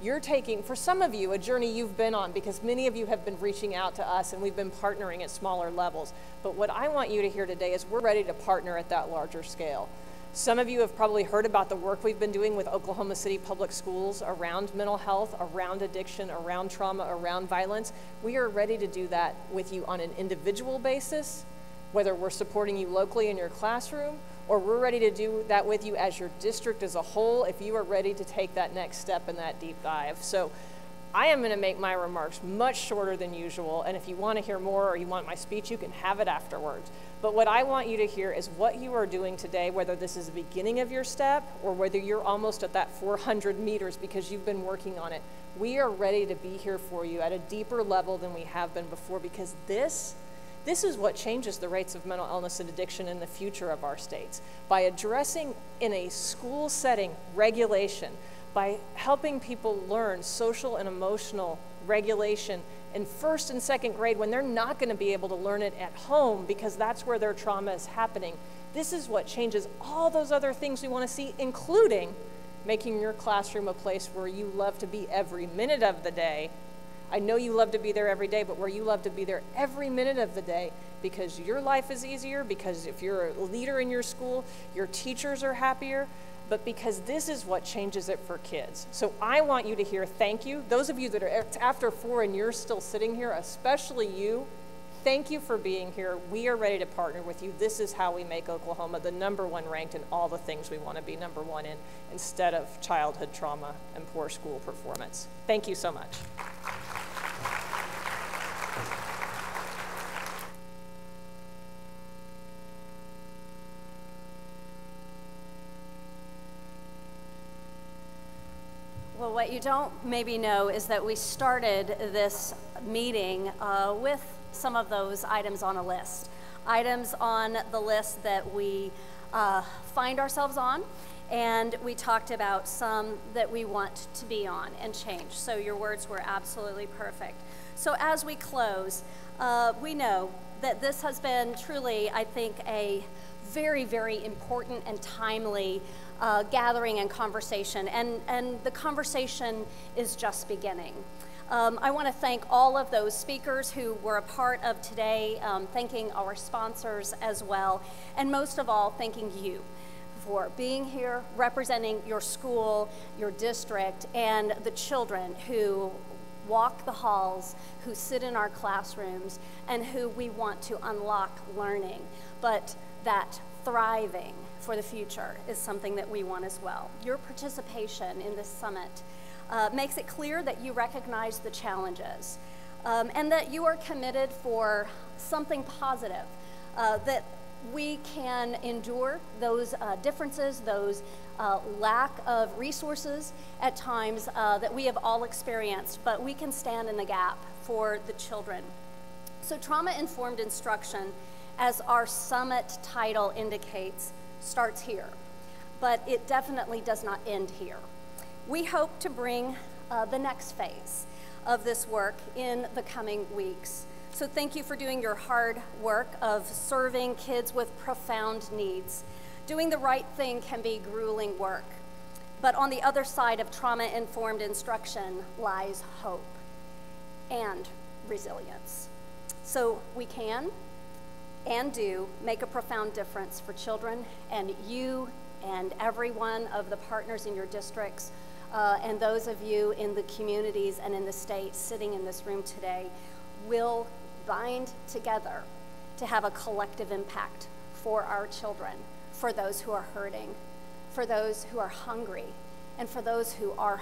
you're taking, for some of you, a journey you've been on, because many of you have been reaching out to us and we've been partnering at smaller levels. But what I want you to hear today is we're ready to partner at that larger scale. Some of you have probably heard about the work we've been doing with Oklahoma City Public Schools around mental health, around addiction, around trauma, around violence. We are ready to do that with you on an individual basis, whether we're supporting you locally in your classroom, or we're ready to do that with you as your district as a whole if you are ready to take that next step in that deep dive. So I am going to make my remarks much shorter than usual, and if you want to hear more or you want my speech, you can have it afterwards. But what I want you to hear is what you are doing today, whether this is the beginning of your step or whether you're almost at that 400 meters because you've been working on it. We are ready to be here for you at a deeper level than we have been before, because this is what changes the rates of mental illness and addiction in the future of our states. By addressing in a school setting regulation, by helping people learn social and emotional regulation in first and second grade when they're not going to be able to learn it at home because that's where their trauma is happening. This is what changes all those other things we want to see, including making your classroom a place where you love to be every minute of the day. I know you love to be there every day, but where you love to be there every minute of the day, because your life is easier, because if you're a leader in your school, your teachers are happier, but because this is what changes it for kids. So I want you to hear thank you. Those of you that are after 4 and you're still sitting here, especially you, thank you for being here. We are ready to partner with you. This is how we make Oklahoma the #1 ranked in all the things we want to be #1 in, instead of childhood trauma and poor school performance. Thank you so much. Well, what you don't maybe know is that we started this meeting with some of those items on a list. Items on the list that we find ourselves on, and we talked about some that we want to be on and change. So your words were absolutely perfect. So as we close, we know that this has been truly, I think, a very, very important and timely gathering and conversation, and the conversation is just beginning. I want to thank all of those speakers who were a part of today, thanking our sponsors as well, and most of all, thanking you for being here, representing your school, your district, and the children who walk the halls, who sit in our classrooms, and who we want to unlock learning, but that thriving for the future is something that we want as well. Your participation in this summit makes it clear that you recognize the challenges and that you are committed for something positive, that we can endure those differences, those lack of resources at times that we have all experienced, but we can stand in the gap for the children. So trauma-informed instruction, as our summit title indicates, starts here, but it definitely does not end here. We hope to bring the next phase of this work in the coming weeks. So thank you for doing your hard work of serving kids with profound needs. Doing the right thing can be grueling work. But on the other side of trauma-informed instruction lies hope and resilience. So we can and do make a profound difference for children, and you and every one of the partners in your districts and those of you in the communities and in the state sitting in this room today will bind together to have a collective impact for our children, for those who are hurting, for those who are hungry, and for those who are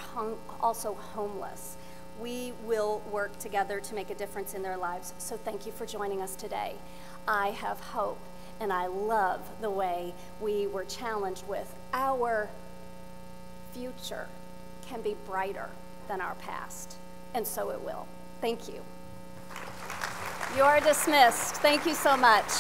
also homeless. We will work together to make a difference in their lives. So thank you for joining us today. I have hope, and I love the way we were challenged with our future can be brighter than our past, and so it will. Thank you. You are dismissed. Thank you so much.